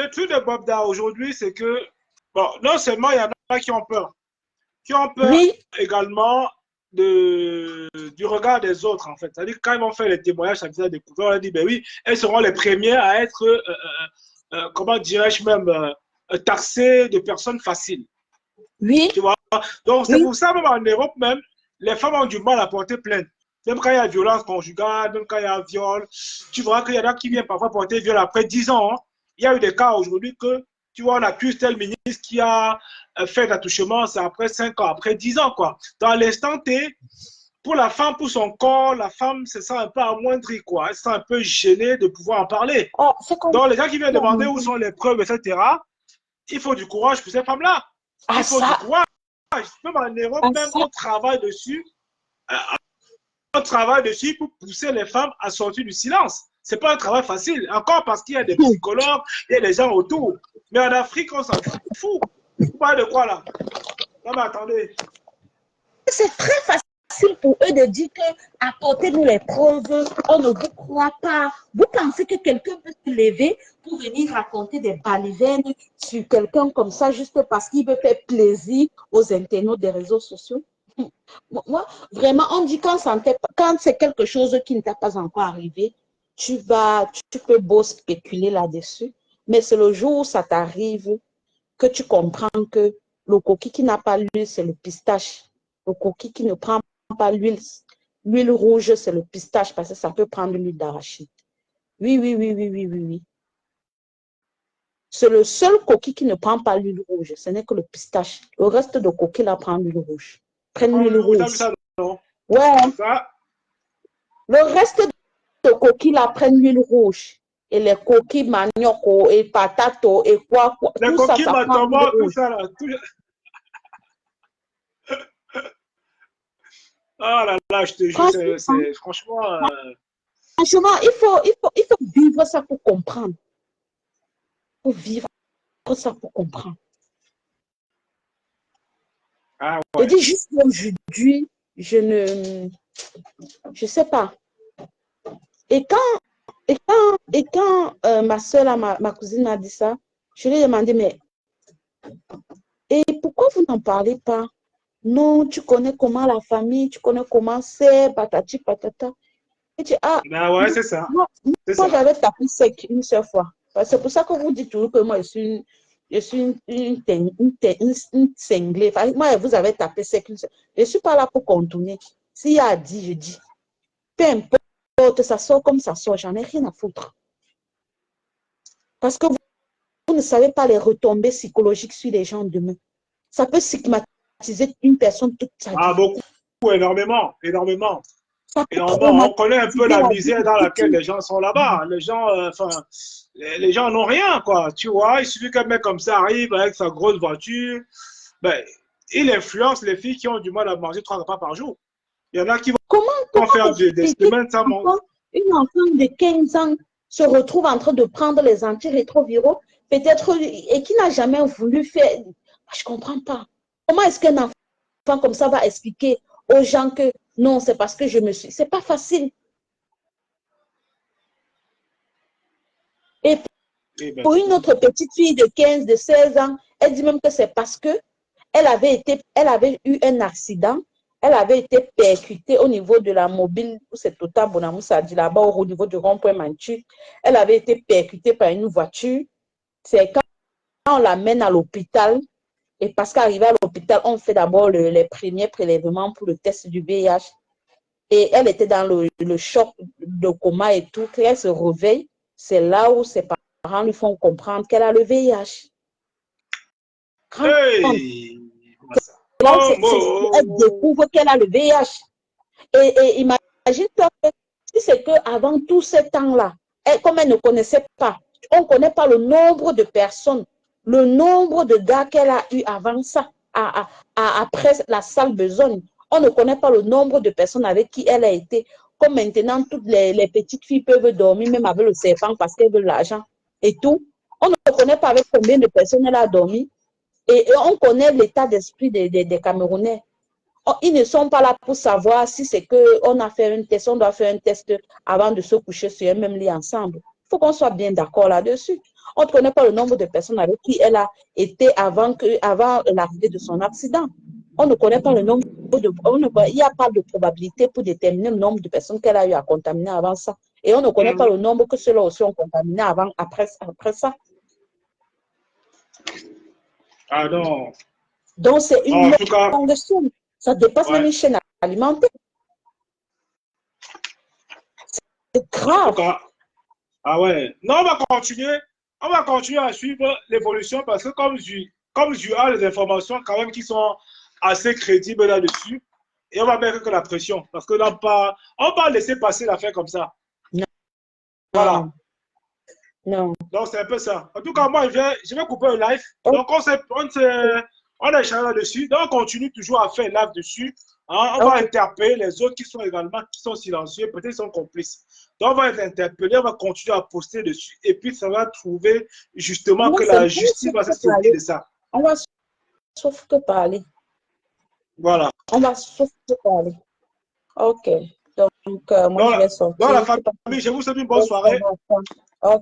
truc de Bob Da aujourd'hui, c'est que, bon, non seulement il y en a qui ont peur oui. également du regard des autres, en fait. C'est-à-dire quand ils vont faire les témoignages, ça faisait découvrir, on leur dit, ben oui, elles seront les premières à être, comment dirais-je même, taxées de personnes faciles. Oui. Tu vois? Donc, c'est pour ça, même en Europe, même, les femmes ont du mal à porter plainte. Même quand il y a violence conjugale, même quand il y a viol, tu vois qu'il y en a qui viennent parfois porter viol après 10 ans. Hein. Il y a eu des cas aujourd'hui que, tu vois, on accuse tel ministre qui a fait l'attouchement, c'est après 5 ans, après 10 ans, quoi. Dans l'instant T, pour la femme, pour son corps, la femme se sent un peu amoindrie, quoi. Elle se sent un peu gênée de pouvoir en parler. Oh, donc, les gens qui viennent demander où sont les preuves, etc., il faut du courage pour ces femmes-là. Il faut du courage. Même en Europe, même on travaille dessus. On travaille dessus pour pousser les femmes à sortir du silence. Ce n'est pas un travail facile. Encore parce qu'il y a des psychologues, il y a des gens autour. Mais en Afrique, on s'en fout. Vous parlez de quoi là? Non, mais attendez. C'est très facile pour eux de dire que apportez-nous les preuves, on ne vous croit pas. Vous pensez que quelqu'un peut se lever pour venir raconter des balivernes sur quelqu'un comme ça juste parce qu'il veut faire plaisir aux internautes des réseaux sociaux? Moi, vraiment, on dit quand c'est quelque chose qui ne t'a pas encore arrivé, tu peux beau spéculer là-dessus, mais c'est le jour où ça t'arrive que tu comprends que le coquille qui n'a pas l'huile, c'est le pistache. Le coquille qui ne prend pas l'huile rouge, c'est le pistache parce que ça peut prendre l'huile d'arachide. Oui. C'est le seul coquille qui ne prend pas l'huile rouge, ce n'est que le pistache. Le reste de coquille, là, prend l'huile rouge. Prennent l'huile rouge. Ouais. Le reste de coquilles là prennent l'huile rouge. Et les coquilles manioc et patates et quoi. Les tout coquilles ça prend l'huile rouge. Tout ça là. Ah là là, je te jure, c'est franchement. Franchement, il faut vivre ça pour comprendre. Il faut vivre ça pour comprendre. Ah ouais. Je dis juste aujourd'hui, je sais pas. Et quand ma soeur, ma cousine m'a dit ça, je lui ai demandé, mais et pourquoi vous n'en parlez pas? Non, tu connais comment la famille, tu connais comment c'est, patati patata. dit, ah, Ben ouais, c'est ça. moi, C'est moi ça. j'avais tapé sec une seule fois. C'est pour ça que vous dites toujours que moi, je suis une cinglée. Enfin, moi, vous avez tapé sec une seule. Je ne suis pas là pour contourner. S'il y a dit, je dis. Peu importe, ça sort comme ça sort, j'en ai rien à foutre. Parce que vous ne savez pas les retombées psychologiques sur les gens demain. Ça peut stigmatiser une personne toute sa Ah, vie. beaucoup, énormément, énormément. Ça peut Énormément. On connaît un peu traumatiser la la vie misère de dans toute laquelle une. les gens sont là-bas. Les gens, enfin, les gens n'ont rien, quoi. Tu vois, il suffit qu'un mec comme ça arrive avec sa grosse voiture. Ben, il influence les filles qui ont du mal à manger 3 repas par jour. Il y en a qui vont Comment faire des expliquer semaines sans manger. une enfant de 15 ans se retrouve en train de prendre les antirétroviraux, peut-être, et qui n'a jamais voulu faire. Je ne comprends pas. Comment est-ce qu'un enfant comme ça va expliquer aux gens que non, c'est parce que je me suis. C'est pas facile. Et Eh ben, pour c'est une ça. autre petite fille de 15, de 16 ans, elle dit même que c'est parce que elle avait eu un accident, elle avait été percutée au niveau de la mobile, c'est Total Bonamou, ça dit là-bas au niveau du rond-point Manchu. Elle avait été percutée par une voiture. C'est quand on l'amène à l'hôpital, et parce qu'arrivé à l'hôpital, on fait d'abord les premiers prélèvements pour le test du VIH. Et elle était dans le choc, le coma et tout. Quand elle se réveille, c'est là où ses parents lui font comprendre qu'elle a le VIH. Hey! Là, Oh, elle oh. découvre qu'elle a le VIH. Et imagine-toi que si c'est qu'avant tout ce temps-là, comme elle ne connaissait pas, on ne connaît pas le nombre de personnes, le nombre de gars qu'elle a eu avant ça, après la sale besogne. On ne connaît pas le nombre de personnes avec qui elle a été. Comme maintenant, toutes les petites filles peuvent dormir, même avec le serpent, parce qu'elles veulent l'argent et tout. On ne connaît pas avec combien de personnes elle a dormi. Et on connaît l'état d'esprit des Camerounais. Ils ne sont pas là pour savoir si c'est qu'on a fait un test, on doit faire un test avant de se coucher sur un même lit ensemble. Il faut qu'on soit bien d'accord là-dessus. On ne connaît pas le nombre de personnes avec qui elle a été avant l'arrivée de son accident. On ne connaît pas le nombre il n'y a pas de probabilité pour déterminer le nombre de personnes qu'elle a eu à contaminer avant ça. Et on ne connaît pas le nombre que ceux-là aussi ont contaminé après ça. Ah non. Donc, c'est Non, une en tout cas, longue somme. Ça dépasse même ouais. une chaîne alimentaire. C'est En tout grave. cas, ah ouais. Non, on va continuer. On va continuer à suivre l'évolution parce que comme je ai les informations quand même qui sont assez crédibles là-dessus, et on va mettre que la pression parce que là, on va laisser passer l'affaire comme ça. Non, Voilà. non. Donc, c'est un peu ça. En tout cas, moi, je vais couper un live. Ok. Donc, on a échangé là-dessus. Donc, on continue toujours à faire un live dessus. Hein, on va Ok. interpeller les autres qui sont également qui sont silencieux, peut-être qu'ils sont complices. Donc, on va être interpellés, on va continuer à poster dessus. Et puis, ça va trouver justement Moi, que c'est la bon, justice sauf va se que saisir parler. de ça. On va sauf que parler. Voilà. On va sauf que parler. Ok. Donc, moi, Donc, je vais dans la sortir. famille, je vous souhaite une bonne Ok, soirée. ok.